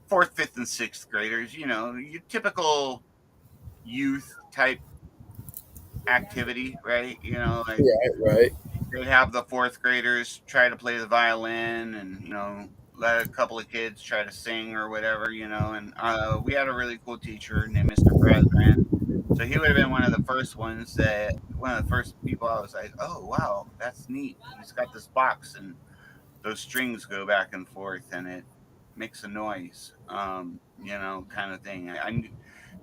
fourth, fifth, and sixth graders. Your typical youth type activity, right? Like
Right, right.
they'd have the fourth graders try to play the violin, and let a couple of kids try to sing or whatever. And we had a really cool teacher named Mr. Brasbrand. So he would have been one of the first people I was like, oh wow, that's neat. He's got this box, and those strings go back and forth, and it makes a noise, kind of thing. I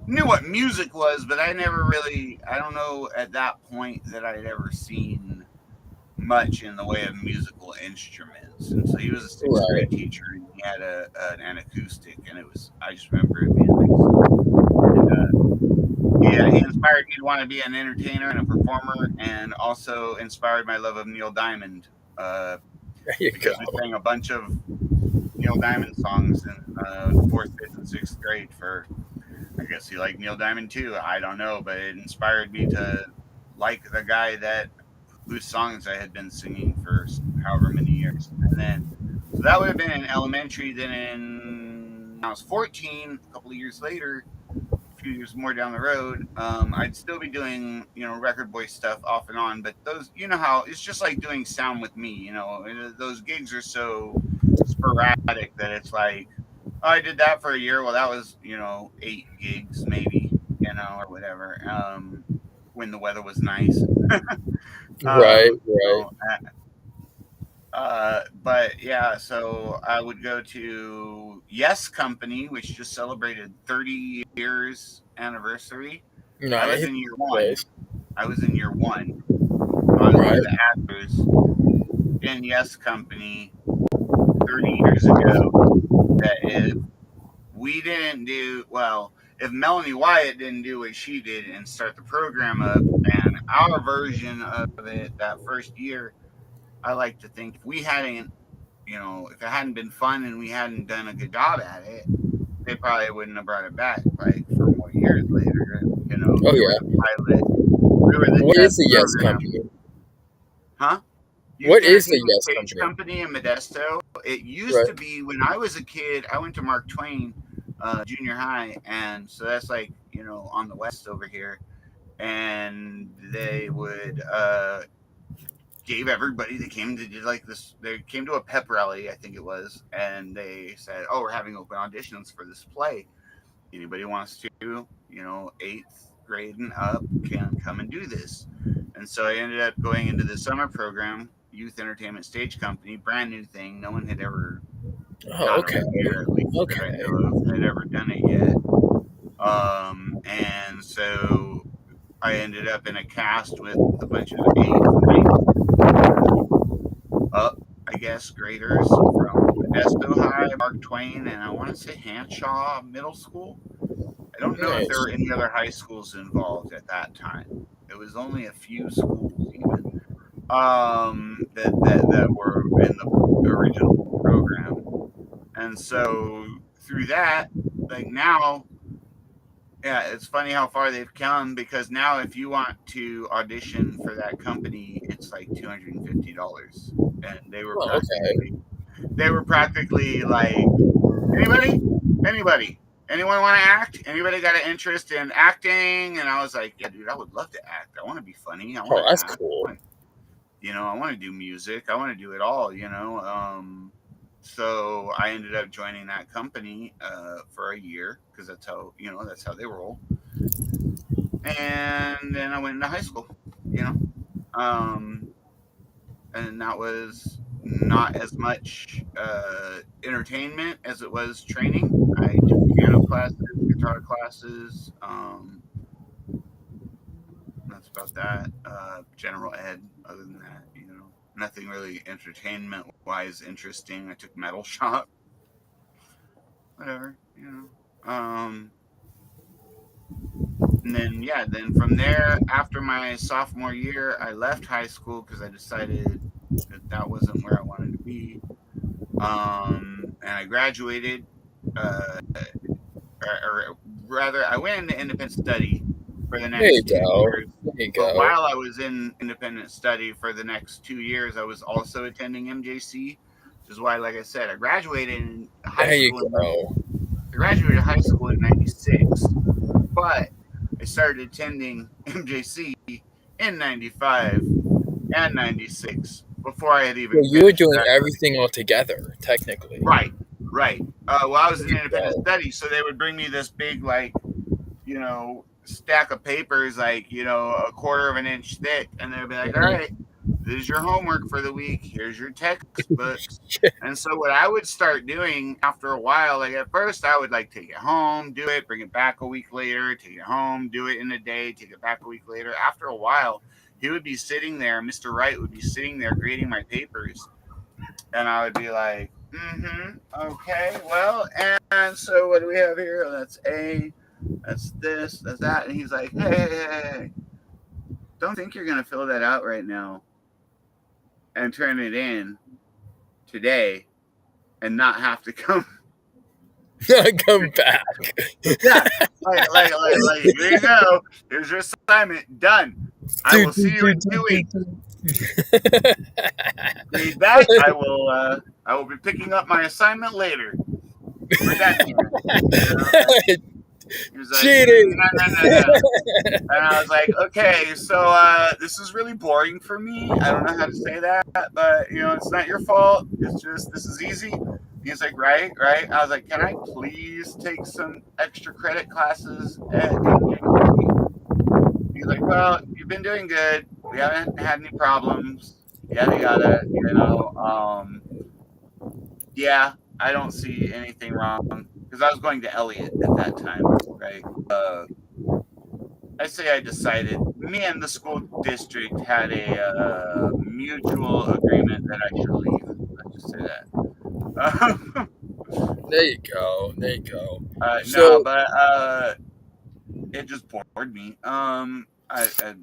knew what music was, but I don't know at that point that I'd ever seen much in the way of musical instruments. And so he was a sixth grade
Right.
teacher, and he had an acoustic, and I just remember it being like super cool. And yeah, he inspired me to want to be an entertainer and a performer, and also inspired my love of Neil Diamond, uh,
There you
because we
go.
sang a bunch of Neil Diamond songs in fourth, fifth, and sixth grade for. I guess he liked Neil Diamond too. I don't know, but it inspired me to like the guy whose songs I had been singing for however many years. And then, so that would have been in elementary. Then when I was 14, a couple of years later, a few years more down the road, I'd still be doing, record boy stuff off and on. But those, how it's just like doing sound with me, those gigs are so sporadic that it's like, oh, I did that for a year. Well, that was, 8 gigs maybe, or whatever. When the weather was nice.
Right, right.
So, but yeah, so I would go to Yes Company, which just celebrated 30 years anniversary. I was
Nice.
in year one.
Nice.
I was in year one. So I was one
Right.
of the actors in Yes Company 30 years ago. That if we didn't do well, if Melanie Wyatt didn't do what she did and start the program up, and our version of it that first year, I like to think if we hadn't, if it hadn't been fun and we hadn't done a good job at it, they probably wouldn't have brought it back like for more years later.
Oh
We were the
yeah.
pilot. We were the
What is
test
the Yes
program.
Company?
Huh? Youth
What is the
Entertainment
Yes
Stage
Company?
Company in Modesto. It used
Right.
to be when I was a kid. I went to Mark Twain junior high, and so that's like on the West over here, and they would gave everybody that came to do like this. They came to a pep rally, I think it was, and they said, "Oh, we're having open auditions for this play. Anybody wants to, eighth grade and up can come and do this." And so I ended up going into the summer program, Youth Entertainment Stage Company, brand new thing. No one had ever,
Oh,
not
okay.
around here at least that I know of, had ever done it yet. And so I ended up in a cast with a bunch of eighth, ninth, up, I guess, graders from Esto High, Mark Twain, and I want to say Hanshaw Middle School. I don't know if there were any other high schools involved at that time. It was only a few schools even that were in the original program. And so through that, like now, yeah, it's funny how far they've come, because now if you want to audition for that company, it's like $250. And they were practically like, anybody, anyone want to act? Anybody got an interest in acting? And I was like, yeah, dude, I would love to act. I want to be funny. I want to
that's
act.
cool.
I want to do music. I want to do it all. So I ended up joining that company for a year, because that's how they roll. And then I went into high school. And that was not as much entertainment as it was training. I took piano classes, guitar classes. That's about that. General ed. Other than that, nothing really entertainment wise interesting. I took metal shop. Whatever, And then from there, after my sophomore year, I left high school because I decided that wasn't where I wanted to be. And I graduated, or rather, I went into independent study for the next 2 years. But while I was in independent study for the next 2 years, I was also attending MJC, which is why, like I said, I graduated in high school. I graduated high school in '96, but I started attending MJC in '95 and '96 before I had even.
You were doing everything all together, technically.
Right. Well, I was in independent study, so they would bring me this big, stack of papers, like, a quarter of an inch thick, and they'd be like, all right, this is your homework for the week. Here's your textbooks. And so what I would start doing after a while, like at first I would take it home, do it, bring it back a week later, take it home, do it in a day, take it back a week later. After a while, he would be sitting there, Mr. Wright would be sitting there grading my papers. And I would be like, okay, well, and so what do we have here? That's A, that's this, that's that. And he's like, hey, don't think you're going to fill that out right now and turn it in today and not have to come
back.
Yeah, like here you go. Here's your assignment done. I will see you in 2 weeks. Read back. I will be picking up my assignment later. We're done here. He was like, cheating. No. And I was like, okay, so this is really boring for me. I don't know how to say that, but it's not your fault. It's just, this is easy. He's like, right. I was like, can I please take some extra credit classes at MJC? He's like, well, you've been doing good. We haven't had any problems. Yada. Yeah, I don't see anything wrong, because I was going to Elliott at that time, right? I say I decided, me and the school district had a mutual agreement that I should leave. Let's just say that.
There you go.
But it just bored me. I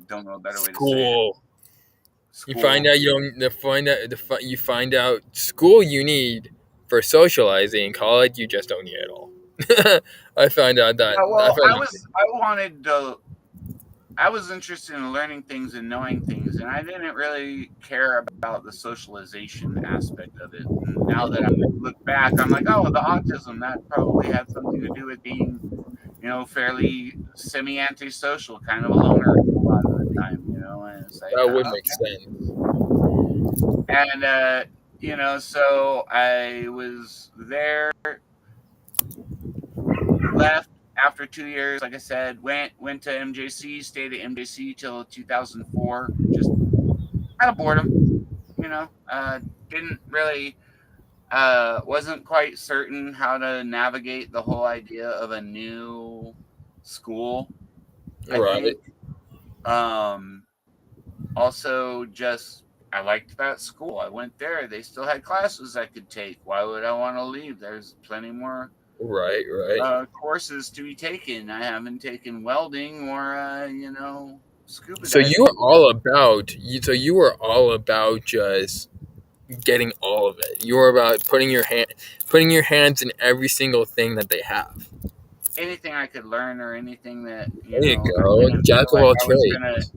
don't know a better way to say it.
You find out you find out school you need for socializing. College you just don't need at all. I found out that.
I was interested in learning things and knowing things, and I didn't really care about the socialization aspect of it. And now that I look back, I'm like, oh, the autism, that probably had something to do with being fairly semi-antisocial, kind of a loner a lot of the time, and it's like,
That would make sense.
and so I was there, left after 2 years. Like I said, went to MJC, stayed at MJC till 2004. Just out of boredom, didn't really, wasn't quite certain how to navigate the whole idea of a new school. I
Right.
think. Um, Also, just I liked that school. I went there. They still had classes I could take. Why would I want to leave? There's plenty more
Right.
courses to be taken. I haven't taken welding or scuba
So you
diving.
were all about so you were all about just getting all of it. You were about putting your hands in every single thing that they have.
Anything I could learn or anything that
There you
I
go.
didn't
Jack
feel
of
like
all
I was gonna
trades.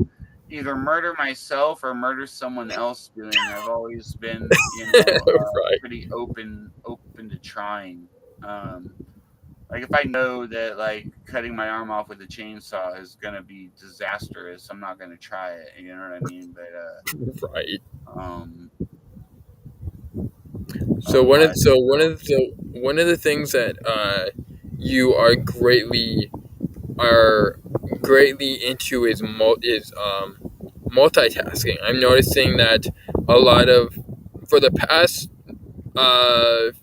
either murder myself or murder someone else doing. I've always been,
Right.
pretty open to trying. Like if I know that like cutting my arm off with a chainsaw is gonna be disastrous, I'm not gonna try it. You know what I mean? But
Right.
um,
So one of the things that you are greatly into is multitasking. I'm noticing that a lot of for the past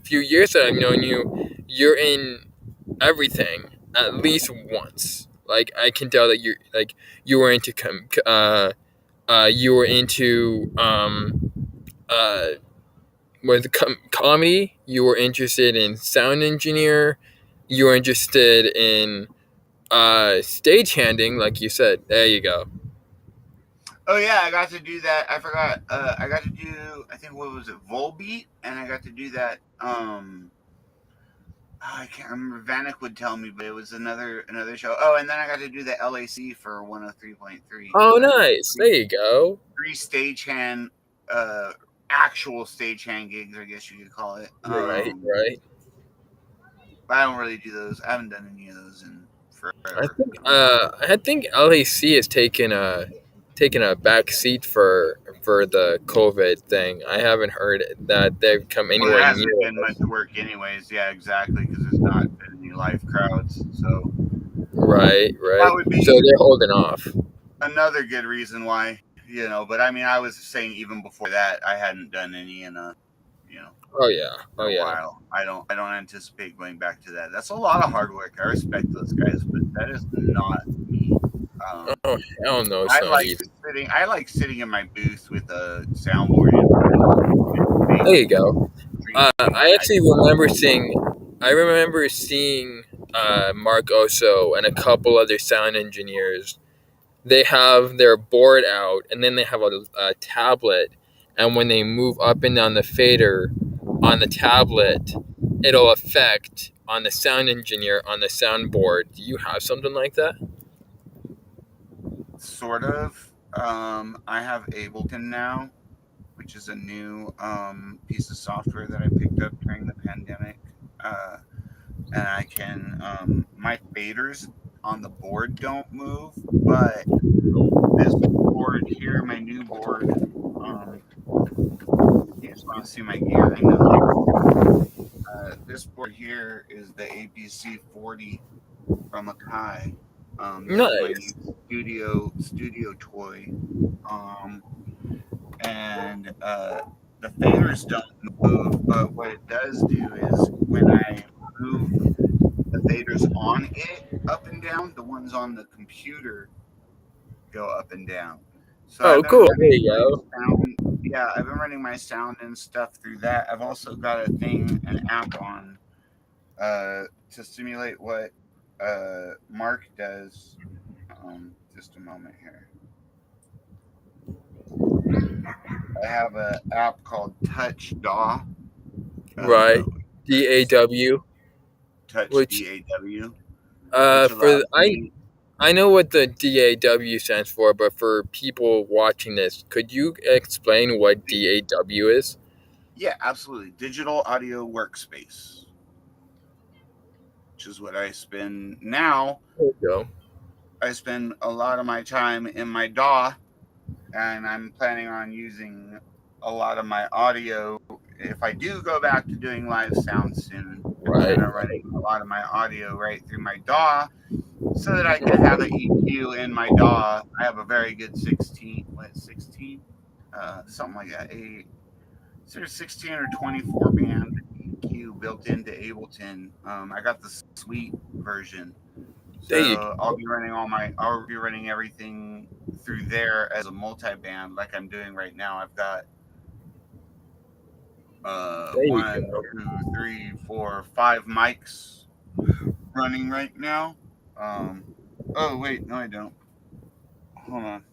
few years that I've known you, you're in everything at least once. Like I can tell that you were into you were into uh with comedy. You were interested in sound engineer. You were interested in stagehanding, like you said. There you go.
oh yeah, I got to do that. I forgot. I got to do. I think what was it, Volbeat, and I got to do that. I can't remember. Vanek would tell me, but it was another show. Oh, and then I got to do the LAC for 103.3.
Oh,
I did
nice. There you go.
three stagehand, actual stagehand gigs, I guess you could call it.
Right.
But I don't really do those. I haven't done any of those in forever.
I think LAC has taken a back seat for the COVID thing. I haven't heard that they've come
Well, there
anywhere
hasn't
near.
been much work, anyways. Yeah, exactly, because there's not been any live crowds. So
Right.
that would
So
be
they're holding off.
another good reason why. But I mean, I was saying even before that, I hadn't done any
Oh yeah.
in
Oh
a
yeah.
while. I don't anticipate going back to that. That's a lot of hard work. I respect those guys, but that is not me. Um,
Oh hell no, it's
I
not
like
either.
sitting in my booth with a soundboard in front of me and
There you
making
go.
dreams come
I
true.
actually remember seeing Mark Oso and a couple other sound engineers. They have their board out, and then they have a tablet. And when they move up and down the fader on the tablet, it'll affect on the sound engineer on the soundboard. Do you have something like that?
Sort of. I have Ableton now, which is a new piece of software that I picked up during the pandemic. And I can my faders on the board don't move, but this board here, my new board, you just want to see my gear. I know. This board here is the APC 40 from Akai. This is my new
Nice.
studio toy. Um, and the faders don't move, but what it does do is when I move the faders on it up and down, the ones on the computer go up and down. So I've
Oh,
been
cool. There
running
you
my
go.
sound. Yeah, I've been running my sound and stuff through that. I've also got an app on to simulate what Mark does. Just a moment here. I have an app called Touch DAW.
Right.
Uh,
DAW.
Touch
Which
DAW, which
for
allows me.
I know what the DAW stands for, but for people watching this, could you explain what DAW is?
Yeah, absolutely. Digital audio workspace. which is what I spend now.
There you go.
I spend a lot of my time in my DAW, and I'm planning on using a lot of my audio. If I do go back to doing live sound soon, I
Right.
plan on running a lot of my audio right through my DAW so that I can have an EQ in my DAW. I have a very good 16, something like that. It's either 16 or 24 band EQ built into Ableton. I got the Suite version.
There you
So I'll be running everything through there as a multi-band like I'm doing right now. I've got
There you
1,
go.
2, 3, 4, 5 mics running right now. Oh wait, no I don't. Hold on.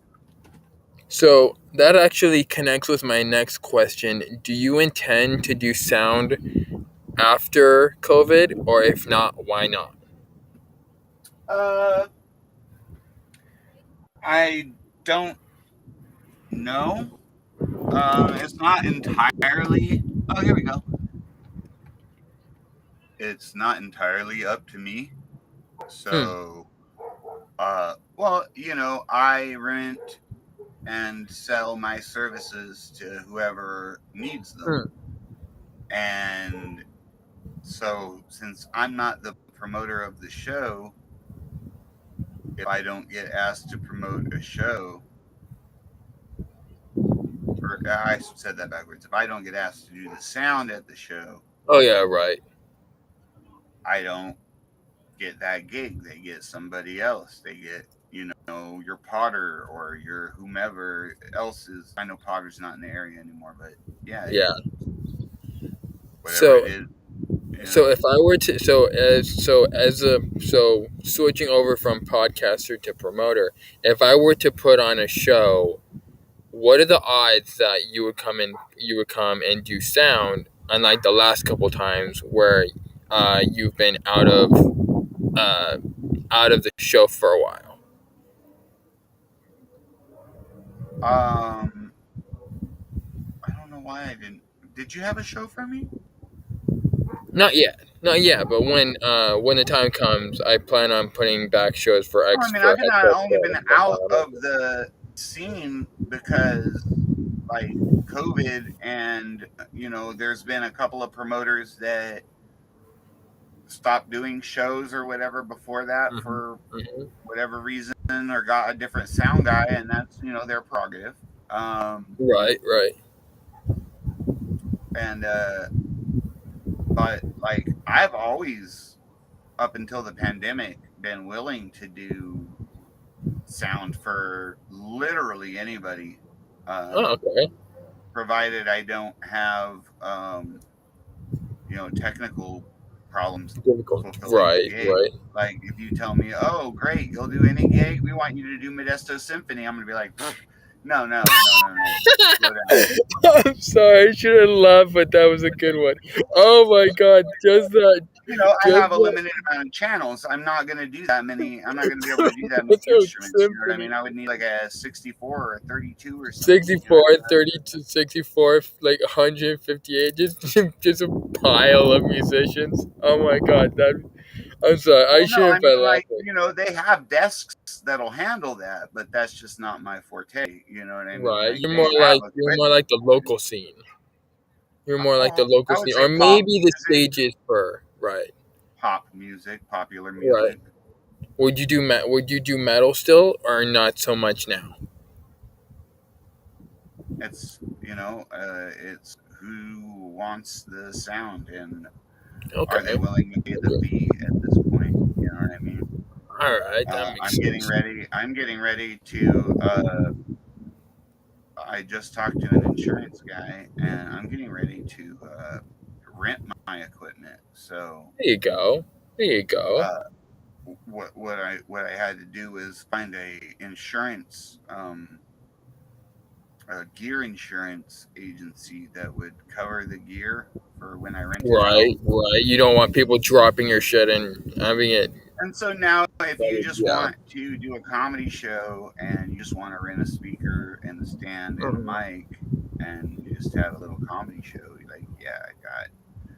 So that actually connects with my next question. Do you intend to do sound after COVID, or if not, why not?
I don't know. It's not entirely. Oh, here we go. It's not entirely up to me. So, well, I rent and sell my services to whoever needs them. And so, since I'm not the promoter of the show, if I don't get asked to promote a show, or I said that backwards, if I don't get asked to do the sound at the show,
Oh yeah, right.
I don't get that gig. They get somebody else. They get, your Potter or your whomever else is. I know Potter's not in the area anymore, but yeah,
Yeah.
whatever
So
it is.
so if I were to so switching over from podcaster to promoter, if I were to put on a show, what are the odds that you would come and do sound, unlike the last couple times where you've been out of the show for a while?
I don't know why I didn't. Did you have a show for me?
Not yet, but when the time comes, I plan on putting back shows for
Well, I
X
mean,
for
I've been
X.
only been out of the scene because like COVID, and there's been a couple of promoters that stopped doing shows or whatever before that for whatever reason, or got a different sound guy, and that's their prerogative.
Right.
And but like I've always, up until the pandemic, been willing to do sound for literally anybody,
Okay.
provided I don't have technical problems
Difficult.
fulfilling the
Right.
gig. Like if you tell me, "Oh, great, you'll do any gig. We want you to do Modesto Symphony," I'm gonna be like, "No. Slow down."
I'm sorry, I should have laughed, but that was a good one. Oh my god, just that.
I have a limited amount of channels. I'm not gonna do that many. I'm not gonna be able to do that many instruments. You know what I mean? I would need like a 64 or a 32 or something.
64, 32, 64, like 158, just a pile of musicians. Oh my god, I'm sorry, I shouldn't be laughing.
They have desks that'll handle that, but that's just not my forte. You know what I mean?
Right,
Like
you're
they
more
have
like the local scene. You're more like the local
I would
scene,
say
or
pop
maybe the
music.
stages for right.
Pop music, popular music.
Right. Would you do metal still, or not so much now?
It's it's who wants the sound, and are they
Okay.
willing to pay the fee at this point? You know what I mean?
All right, that makes
I'm getting
sense.
ready. I'm getting ready to. I just talked to an insurance guy, and I'm getting ready to rent my equipment. So
There you go. There you go.
uh, what I had to do is find a insurance a gear insurance agency that would cover the gear for when I rent it out.
Right. You don't want people dropping your shit and having it.
And so now, if you just
Yeah.
want to do a comedy show and you just want to rent a speaker and a stand and a mic, and you just have a little comedy show, like, yeah, I got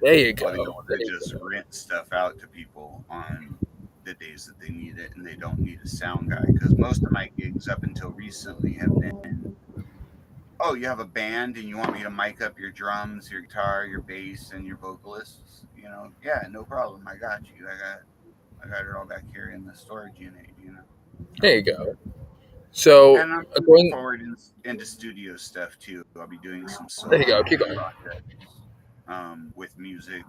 There you
I'll be
go.
able
There
to
you
just
go.
rent stuff out to people on the days that they need it and they don't need a sound guy. Because most of my gigs up until recently have been, oh, you have a band and you want me to mic up your drums, your guitar, your bass, and your vocalists? Yeah, no problem. I got you. I got it all back here in the storage unit.
There
So,
you go. So
and I'm moving
going.
forward into studio stuff too. I'll be doing some
There you
solo
go. Keep going.
projects with music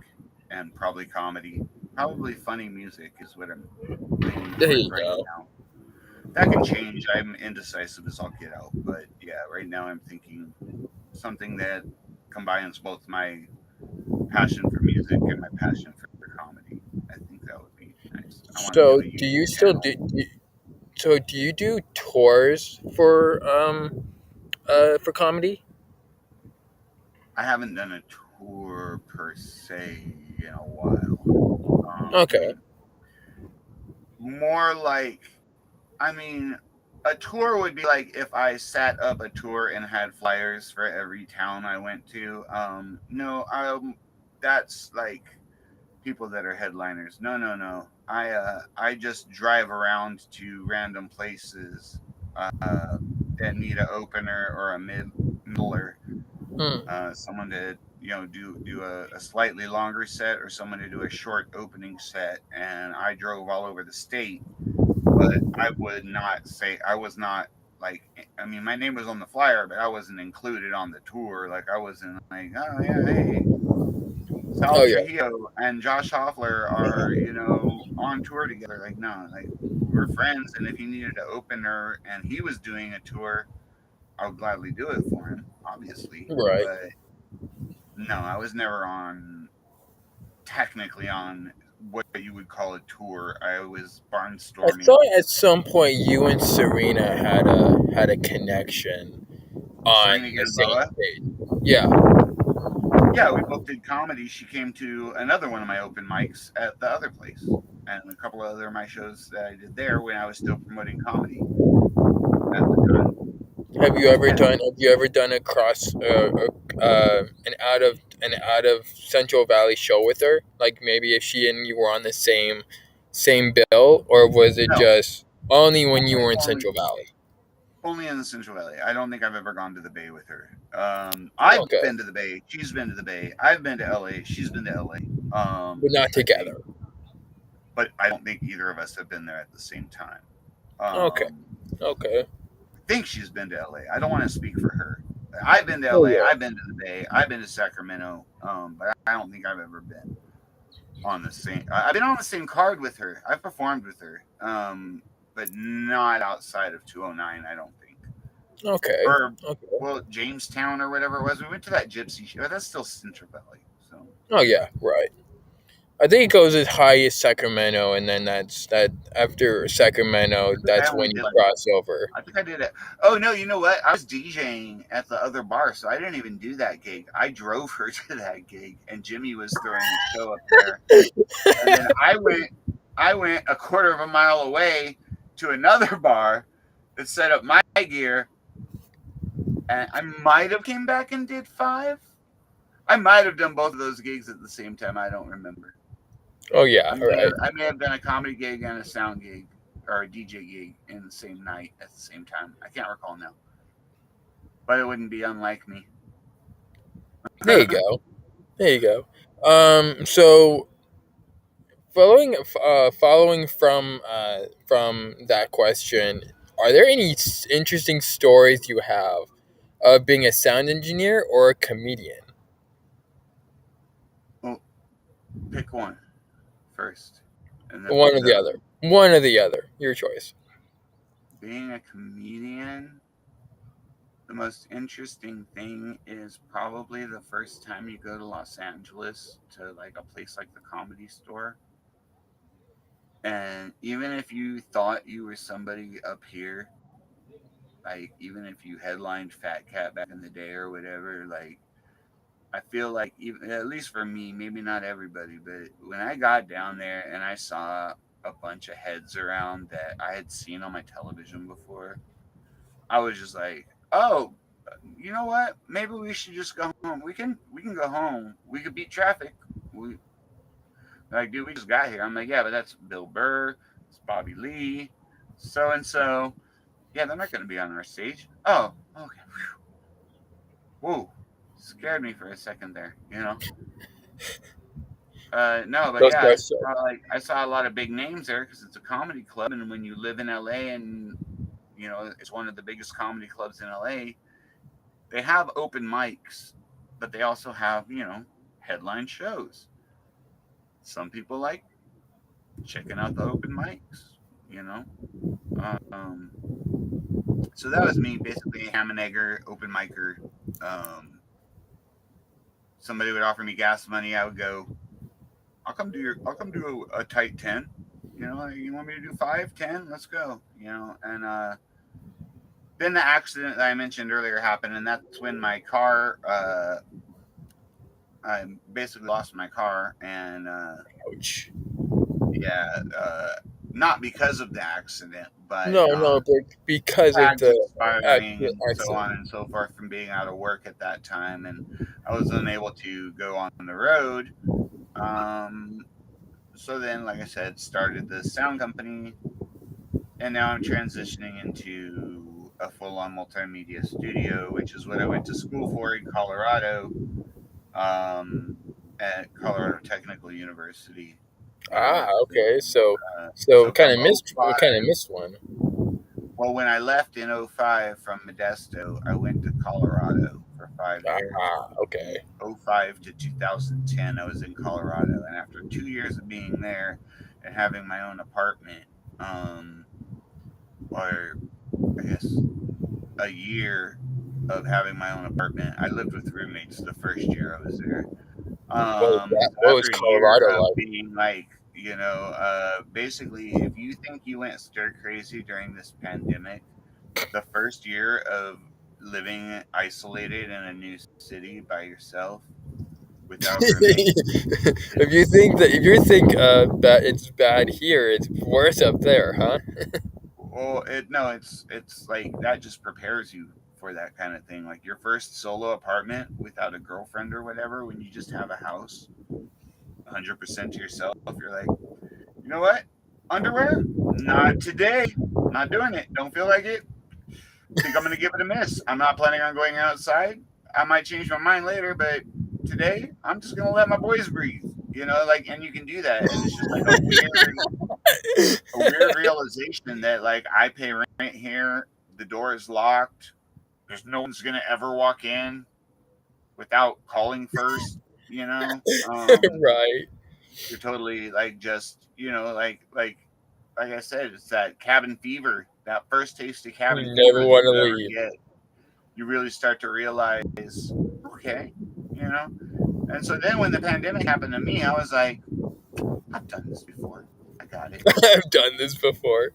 and probably comedy. Probably funny music is what I'm leaning
There
towards
you
right
go.
now. That can change. I'm indecisive as all get out, but yeah, right now I'm thinking something that combines both my passion for music and my passion for comedy. I think that would be nice. I want to do
So
a
do
YouTube
you still
channel.
do? So do you do tours for comedy?
I haven't done a tour per se in a while.
Okay.
More like, I mean, a tour would be like if I sat up a tour and had flyers for every town I went to. No, that's like people that are headliners. No, no, no. I just drive around to random places that need an opener or a middler,
Hmm.
someone to do a slightly longer set or someone to do a short opening set. And I drove all over the state, but I would not say I was not like, I mean, my name was on the flyer, but I wasn't included on the tour. Like I wasn't like, oh yeah, hey, Sal
Oh yeah.
Trujillo and Josh Hoffler are, on tour together. Like, no, like we're friends. And if he needed an opener and he was doing a tour, I would gladly do it for him, obviously.
Right.
But no, I was never technically on what you would call a tour. I was
I
barnstorming.
thought at some point you and Serena had a connection on
Serena
the same
Gamboa.
stage. Yeah.
Yeah, we both did comedy. She came to another one of my open mics at the other place, and a couple of other of my shows that I did there when I was still promoting comedy at the time. Yeah,
Have you ever done a cross an out of Central Valley show with her? Like maybe if she and you were on the same bill, or was it
no,
just only when you
only
were in
only
Central Valley?
only in the Central Valley. I don't think I've ever gone to the Bay with her. I've
Okay,
been to the Bay. She's been to the Bay. I've been to LA. She's been to LA.
but not
I think,
together.
but I don't think either of us have been there at the same time.
Okay,
Um,
okay.
I think she's been to LA. I don't want to speak for her. I've been to
Oh
LA.
yeah.
I've been to the Bay. I've been to Sacramento. But I don't think I've ever been on the same. I've been on the same card with her. I've performed with her. But not outside of 209. I don't think.
Okay,
Or
okay.
well, Jamestown or whatever it was. We went to that gypsy show. That's still Central Valley. So
Oh yeah, right. I think it goes as high as Sacramento, and then that after Sacramento,
I think I
that's
only
when
did
you
like.
cross over.
I think I did it. Oh no, you know what? I was DJing at the other bar, so I didn't even do that gig. I drove her to that gig, and Jimmy was throwing a show up there. And then I went a quarter of a mile away to another bar that set up my gear, and I might have came back and did five. I might have done both of those gigs at the same time. I don't remember.
Oh yeah, right.
I may have done a comedy gig and a sound gig or a DJ gig in the same night at the same time. I can't recall now, but it wouldn't be unlike me.
There you go. There you go. So following from that question, are there any interesting stories you have of being a sound engineer or a comedian?
Well, pick one first, and then
One or the other. One or the other. Your choice.
being a comedian. The most interesting thing is probably the first time you go to Los Angeles to like a place like the Comedy Store. And even if you thought you were somebody up here, like even if you headlined Fat Cat back in the day or whatever, like I feel like even at least for me, maybe not everybody, but when I got down there and I saw a bunch of heads around that I had seen on my television before, I was just like, "Oh, you know what? Maybe we should just go home. We can go home. We could beat traffic. we like, dude, we just got here. I'm like, yeah, but that's Bill Burr, it's Bobby Lee, so and so. Yeah, they're not going to be on our stage. Oh, okay. Whoa, scared me for a second there. No, but
Those
yeah,
guys suck.
I saw a lot of big names there because it's a comedy club, and when you live in LA and it's one of the biggest comedy clubs in LA, they have open mics, but they also have headline shows. Some people like checking out the open mics, you know. Um, so that was me, basically a ham and egger open micer. Somebody would offer me gas money, I would go, I'll come do a tight 10. You want me to do 5, 10? Let's go. And then the accident that I mentioned earlier happened, and that's when my car, I basically lost my car, and
Ouch.
yeah, not because of the accident, but
No, but because of
tags
the
expiring and so on
accident.
and so forth from being out of work at that time, and I was unable to go on the road. So then, like I said, started the sound company, and now I'm transitioning into a full-on multimedia studio, which is what I went to school for in Colorado, at Colorado Technical University.
Okay. So
So
kind
from
of missed. We kind of
'05,
missed one.
well, when I left in '05 from Modesto, I went to Colorado for 5 years.
Okay.
'05 to 2010, I was in Colorado, and after 2 years of being there and having my own apartment, or I guess a year of having my own apartment, I lived with roommates the first year I was there. So
What was
after a year
Colorado
of
like?
being like, basically, if you think you went stir crazy during this pandemic, the first year of living isolated in a new city by yourself without roommates,
If you think that it's bad here, it's worse up there, huh?
well, no, it's like that just prepares you for that kind of thing. Like your first solo apartment without a girlfriend or whatever, when you just have a house 100% to yourself, you're like, you know what? Underwear? Not today. Not doing it. Don't feel like it. Think I'm going to give it a miss. I'm not planning on going outside. I might change my mind later, but today I'm just going to let my boys breathe. And you can do that, and it's just like a weird realization that like I pay rent here, the door is locked. There's no one's going to ever walk in without calling first. You know,
Right.
you're totally like just like I said, it's that cabin fever, that first taste of
You
cabin
never
fever that
want to
you ever
leave.
get. You really start to realize, okay, you know. And so then when the pandemic happened to me, I was like, I've done this before. I got it.
I've done this before.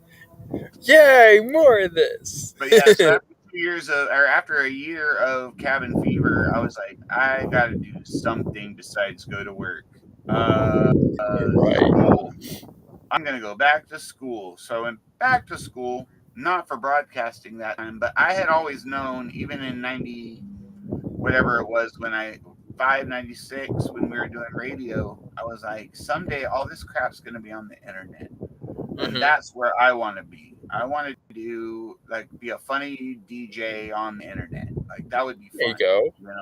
Yay, more of this.
But yeah, so after 2 years or after a year of cabin fever, I was like, I got to do something besides go to work.
Right.
School. I'm going to go back to school. So I went back to school, not for broadcasting that time, but I had always known, even in 90, whatever it was, when 96, when we were doing radio, I was like, someday all this crap's going to be on the internet. And
Mm-hmm.
that's where I want to be. I want to do, like, be a funny DJ on the internet. Like, that would be
There you
fun,
go.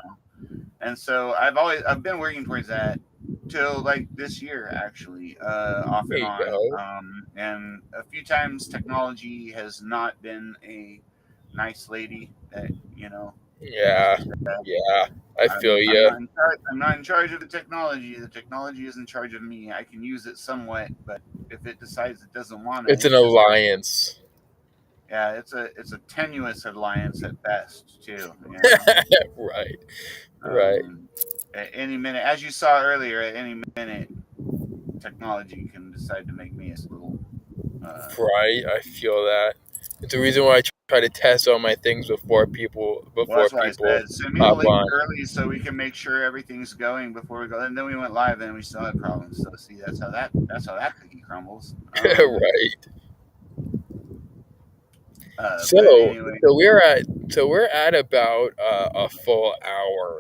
And so I've been working towards that till like this year, actually, off
There
and
you
on.
go.
And a few times technology has not been a nice lady that let's
Yeah.
just say that.
Yeah. I feel
I'm
you.
not in charge. I'm not in charge of the technology. The technology is in charge of me. I can use it somewhat, but if it decides it doesn't want to,
It's an
it's just like,
alliance.
yeah, it's a tenuous alliance at best, too.
Right. Right.
Um, at any minute, as you saw earlier, at any minute, technology can decide to make me its little.
Right. I feel that. It's the reason why I try to test all my things
Well,
before
that's why I
people
said send me the
hop
link
on.
early so we can make sure everything's going before we go. And then we went live, and we still had problems. So see, that's how that cookie crumbles.
Right.
But
So
anyway,
we're at about a full hour.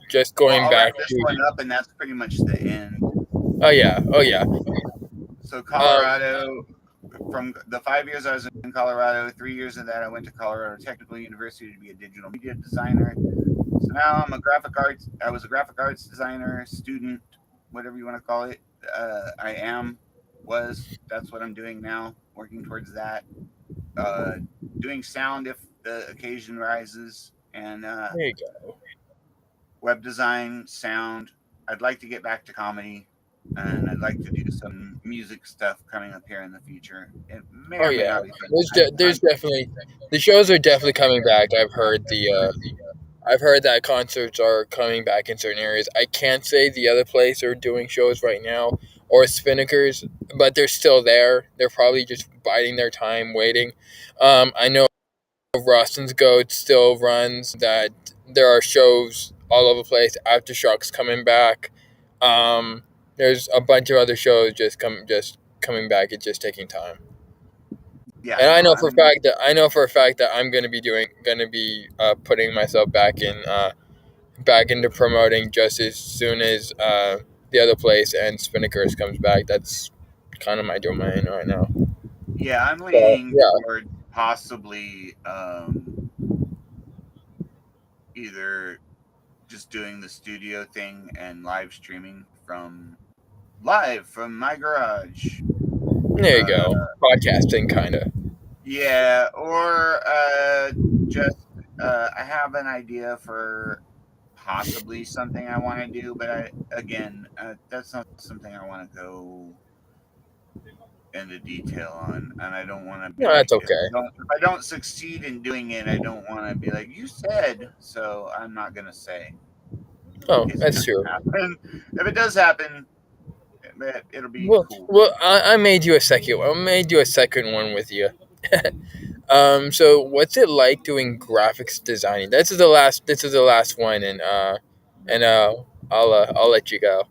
Just
Well,
going
I'll wrap
back
this
to
one up, and that's pretty much the end.
oh yeah.
So
Um,
Colorado, from the 5 years I was in Colorado, 3 years of that I went to Colorado Technical University to be a digital media designer. So now I was a graphic arts designer, student, whatever you want to call it. That's what I'm doing now, working towards that. Uh, Doing sound if the occasion rises, and
there you go.
web design, sound. I'd like to get back to comedy, and I'd like to do some music stuff coming up here in the future. It may
Oh
or may
yeah,
not be fun.
there's definitely the shows are definitely coming back. I've heard that concerts are coming back in certain areas. I can't say the other place are doing shows right now or Spinnakers, but they're still there. They're probably just biding their time, waiting. I know Roston's Goat still runs. That there are shows all over the place. Aftershocks coming back. There's a bunch of other shows just coming back. It's just taking time.
Yeah,
And
no,
I know for a fact that I'm gonna be putting myself back into promoting just as soon as the other place and Spinnakers comes back. That's kind of my domain right now.
yeah, I'm
So
leaning
yeah,
toward possibly either just doing the studio thing and live from my garage.
there you
Uh,
go. Podcasting kind of.
yeah, or just I have an idea for possibly something I want to do, but that's not something I want to go into detail on, and I don't want to be
No,
like,
that's okay.
if I don't succeed in doing it, I don't want to be like you said, so I'm not gonna say
Oh,
in case it
that's
doesn't
true.
happen. If it does happen, it'll be
Well,
cool.
well, I made you a second. I made you a second one with you. So what's it like doing graphics designing? This is the last. This is the last one, and I'll let you go.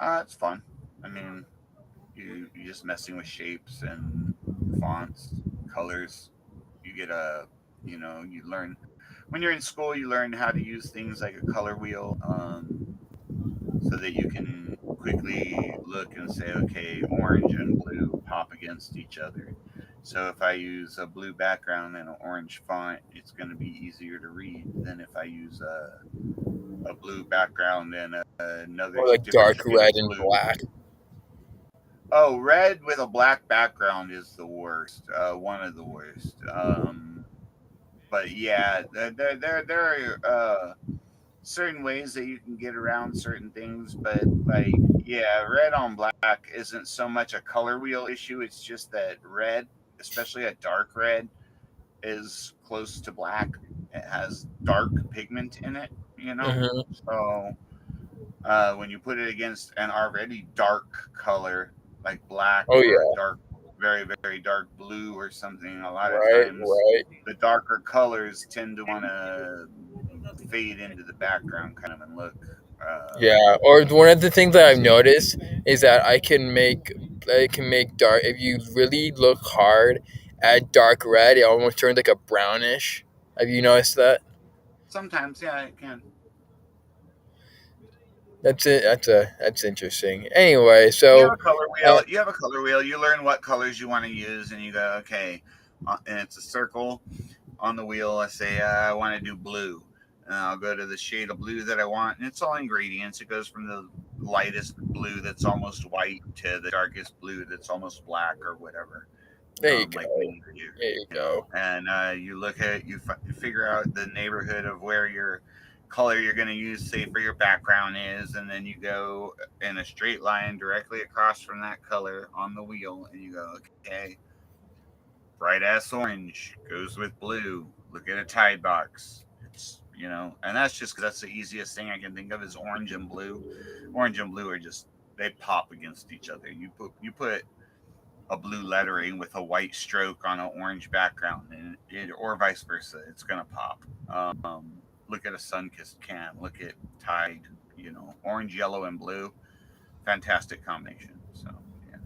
It's fun. I mean, you're just messing with shapes and fonts, colors. You get you learn when you're in school. You learn how to use things like a color wheel, so that you can quickly look and say, okay, orange and blue pop against each other. So if I use a blue background and an orange font, it's going to be easier to read than if I use a blue background and another
Or like
different
dark
shade of
red and
blue.
black.
Oh, red with a black background is the worst. One of the worst. But yeah, there are certain ways that you can get around certain things, but like, yeah, red on black isn't so much a color wheel issue. It's just that red, especially a dark red, is close to black. It has dark pigment in it, you know?
Mm-hmm.
So when you put it against an already dark color like black
Oh
or a
yeah.
dark, very, very dark blue or something, a lot of
Right.
times
Right.
the darker colors tend to want to fade into the background kind of and look.
Yeah. Or one of the things that I've noticed is that I can make dark if you really look hard at dark red, it almost turns like a brownish. Have you noticed that?
Sometimes, yeah, it can.
That's it. That's interesting. Anyway,
You have
so
a color
uh,
wheel. You have a color wheel. You learn what colors you want to use, and you go, okay, and it's a circle on the wheel. I say I want to do blue, and I'll go to the shade of blue that I want, and it's all ingredients. It goes from the lightest blue that's almost white to the darkest blue that's almost black or whatever.
there you
Like
go.
me,
There you go.
and you look at you figure out the neighborhood of where your color you're going to use, say for your background is, and then you go in a straight line directly across from that color on the wheel, and you go, okay, bright ass orange goes with blue. Look at a tide box. It's and that's just because that's the easiest thing I can think of is orange and blue. Orange and blue are just they pop against each other. You put a blue lettering with a white stroke on an orange background, and or vice versa, it's gonna pop. Look at a sun-kissed can. Look at Tide. Orange, yellow, and blue. Fantastic combination. So yeah.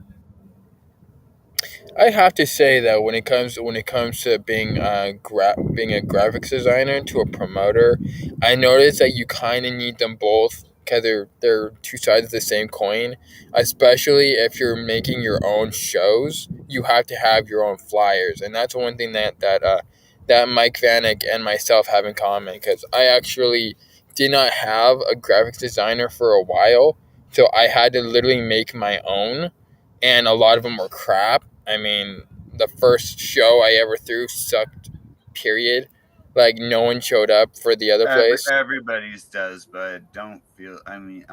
I have to say that when it comes to being a graphics designer to a promoter, I noticed that you kind of need them both because they're two sides of the same coin. Especially if you're making your own shows, you have to have your own flyers, and that's one thing that Mike Vanek and myself have in common. Because I actually did not have a graphics designer for a while, so I had to literally make my own, and a lot of them were crap. I mean, the first show I ever threw sucked. Period. Like no one showed up for the other place.
Everybody's does, but don't feel. I mean,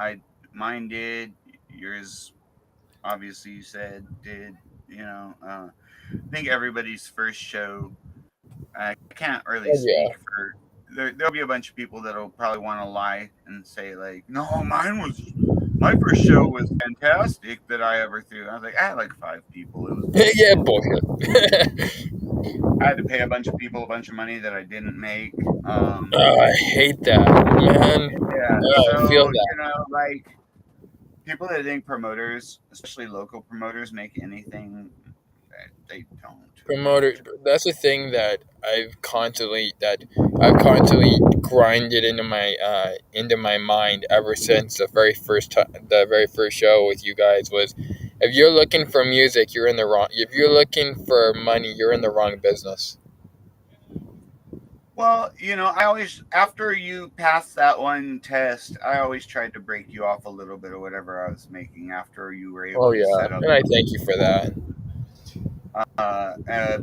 mine did. Yours, obviously, you said did. I think everybody's first show. I can't really
Oh yeah.
speak for. There'll be a bunch of people that'll probably want to lie and say like, "No, my first show was fantastic that I ever threw." I was like, I had like 5 people. It was
Yeah,
bullshit.
bullshit.
I had to pay a bunch of people a bunch of money that I didn't make.
Oh, I hate that, man.
Yeah,
Oh, I feel
so
that.
like people that think promoters, especially local promoters, make anything, they don't.
Promoter. That's the thing that I've constantly grinded into my mind ever since the very first show with you guys was, if you're looking for music, you're in the wrong. If you're looking for money, you're in the wrong business.
Well, I always, after you pass that one test, I always tried to break you off a little bit of whatever I was making after you were able
Oh
to
yeah,
set up.
and I thank you for that.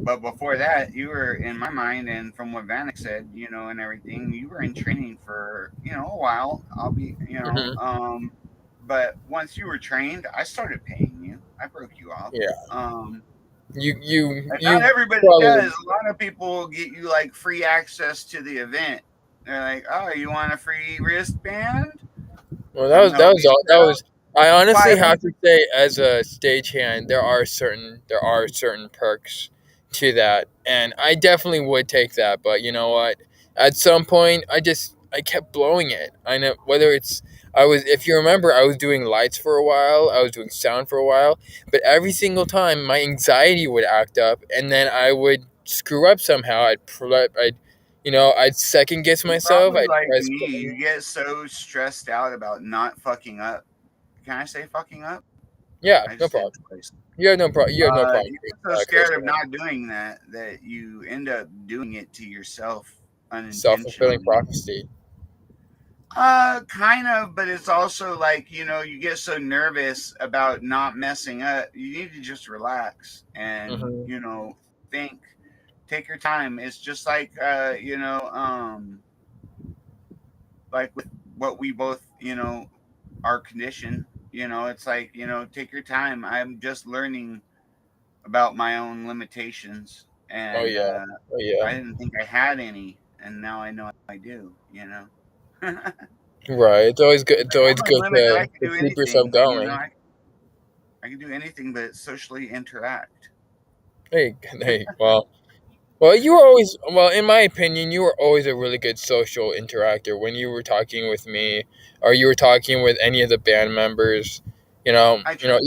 But before that, you were in my mind, and from what Vanek said, and everything, you were in training for a while. I'll be,
Hmm.
but once you were trained, I started paying you. I broke you off.
Yeah,
And not
you
everybody
probably.
does. A lot of people get you like free access to the event. They're like, "Oh, you want a free wristband?
Well,
And
that
they'll
was
get
all. That
you
was. I honestly have
500.
to say, as a stagehand, there are certain perks to that, and I definitely would take that. But you know what? At some point, I kept blowing it. I know whether it's I was. If you remember, I was doing lights for a while. I was doing sound for a while, but every single time, my anxiety would act up, and then I would screw up somehow. I'd second guess
You're
myself.
probably
I'd
like
press
me.
play.
You get so stressed out about not fucking up. Can I say fucking up?
Yeah,
I
no
just did
problem.
it twice.
You have no problem
You get so scared
cursing
of
out.
not doing that you end up doing it to yourself
Self-fulfilling
unintentionally.
prophecy.
Kind of, but it's also like, you get so nervous about not messing up. You need to just relax and,
Hmm.
think, take your time. It's just like, like with what we both, our condition, it's like, take your time. I'm just learning about my own limitations,
Oh
and
yeah. Oh yeah.
I didn't think I had any, and now I know I do.
Right. It's always good. It's
I'm
always good
unlimited.
to,
I can
to
do
keep yourself
anything.
going.
I can do anything but socially interact.
Hey, hey. Well, you were always. Well, in my opinion, you were always a really good social interactor when you were talking with me, or you were talking with any of the band members.
I try.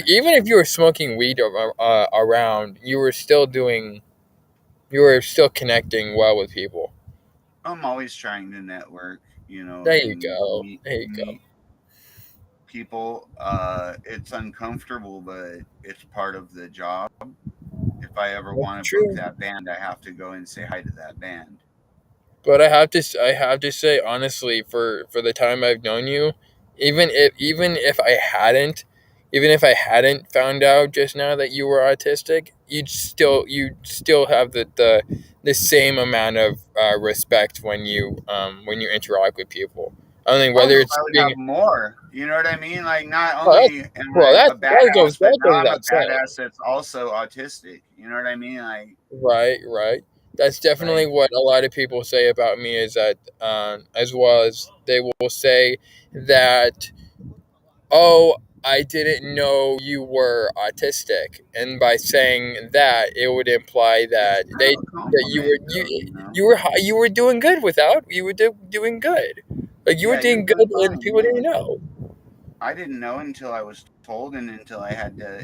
Even if you were smoking weed around, you were still connecting well with people.
I'm always trying to network,
There you
and
go.
meet
There you go.
meet people. It's uncomfortable, but it's part of the job. If I ever
That's
want to book
true.
that band, I have to go and say hi to that band.
But I have to say honestly, for the time I've known you, even if I hadn't found out just now that you were autistic, you'd still have the same amount of respect when you interact with people. I mean,
Oh
whether
no,
it's
I would have
being
more. You know what I mean? Like, not
well, that's
only am
well,
I a
that
badass, but
goes
now I'm a
without saying.
badass that's also autistic. You know what I mean? Like,
Right, right. That's definitely
like
what a lot of people say about me is that, as well as they will say that, oh, I didn't know you were autistic, and by saying that, it would imply
it's
that
kind of a
you were
compliment, though.
you were doing good without you were doing good, like you were
Yeah, you're
doing
doing
good, and
fine.
people didn't
Yeah,
know.
I didn't know until I was told, and until I had to,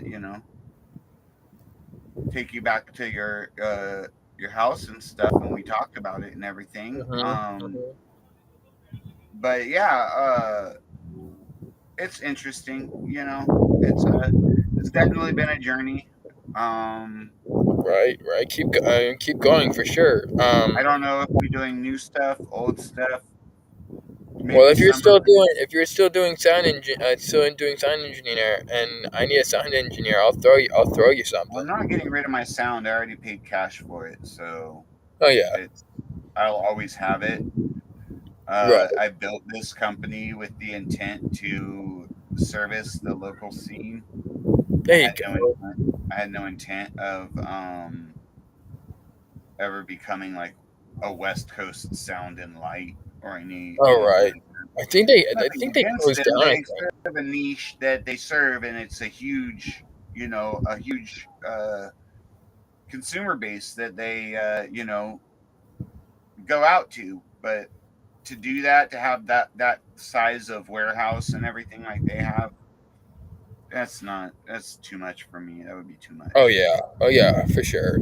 take you back to your house and stuff, and we talk about it and everything.
Mhm.
But yeah, it's interesting. It's definitely been a journey. Um,
Right, right. Keep going for sure.
I don't know if we're doing new stuff, old stuff,
Well,
maybe some of it.
if you're still doing sound engineer, and I need a sound engineer, I'll throw you
Well, I'm
something.
not getting rid of my sound. I already paid cash for it, so
Oh yeah,
it's I'll always have it.
right.
I built this company with the intent to service the local scene. I
There you
had no
go.
intent. I had no intent of ever becoming like a West Coast sound and light or
All
anything
right.
like that.
I
Nothing
think they
against
closed
them.
down. I
They
think.
serve a niche that they serve, and it's a huge consumer base that they go out to. But to do that, to have that size of warehouse and everything like they have, that's too much for me. That would be too much.
Oh yeah, for sure.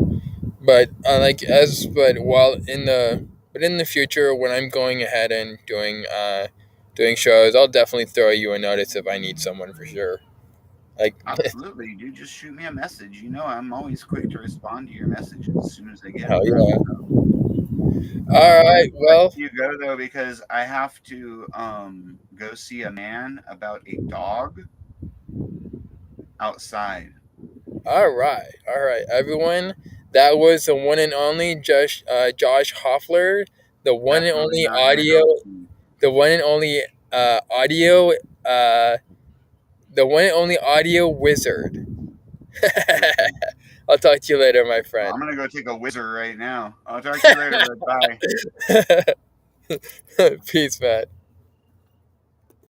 But but in the future, when I'm going ahead and doing shows, I'll definitely throw you a notice if I need someone for sure. Like
Absolutely, dude. Just shoot me a message. I'm always quick to respond to your messages as soon as I get
hell
them.
yeah.
I'm
All
going
right.
to let
Well,
you go though because I have to go see a man about a dog outside.
all right, everyone. That was the one and only Josh Hoffler, the one and
Definitely
only
not gonna
audio,
go see.
the one and only audio, uh, the one and only audio wizard.
Wizard.
I'll talk to you later, my
Well, I'm
friend.
gonna go take a whizzer right now. I'll talk to you later, bud. Bye.
Peace, man.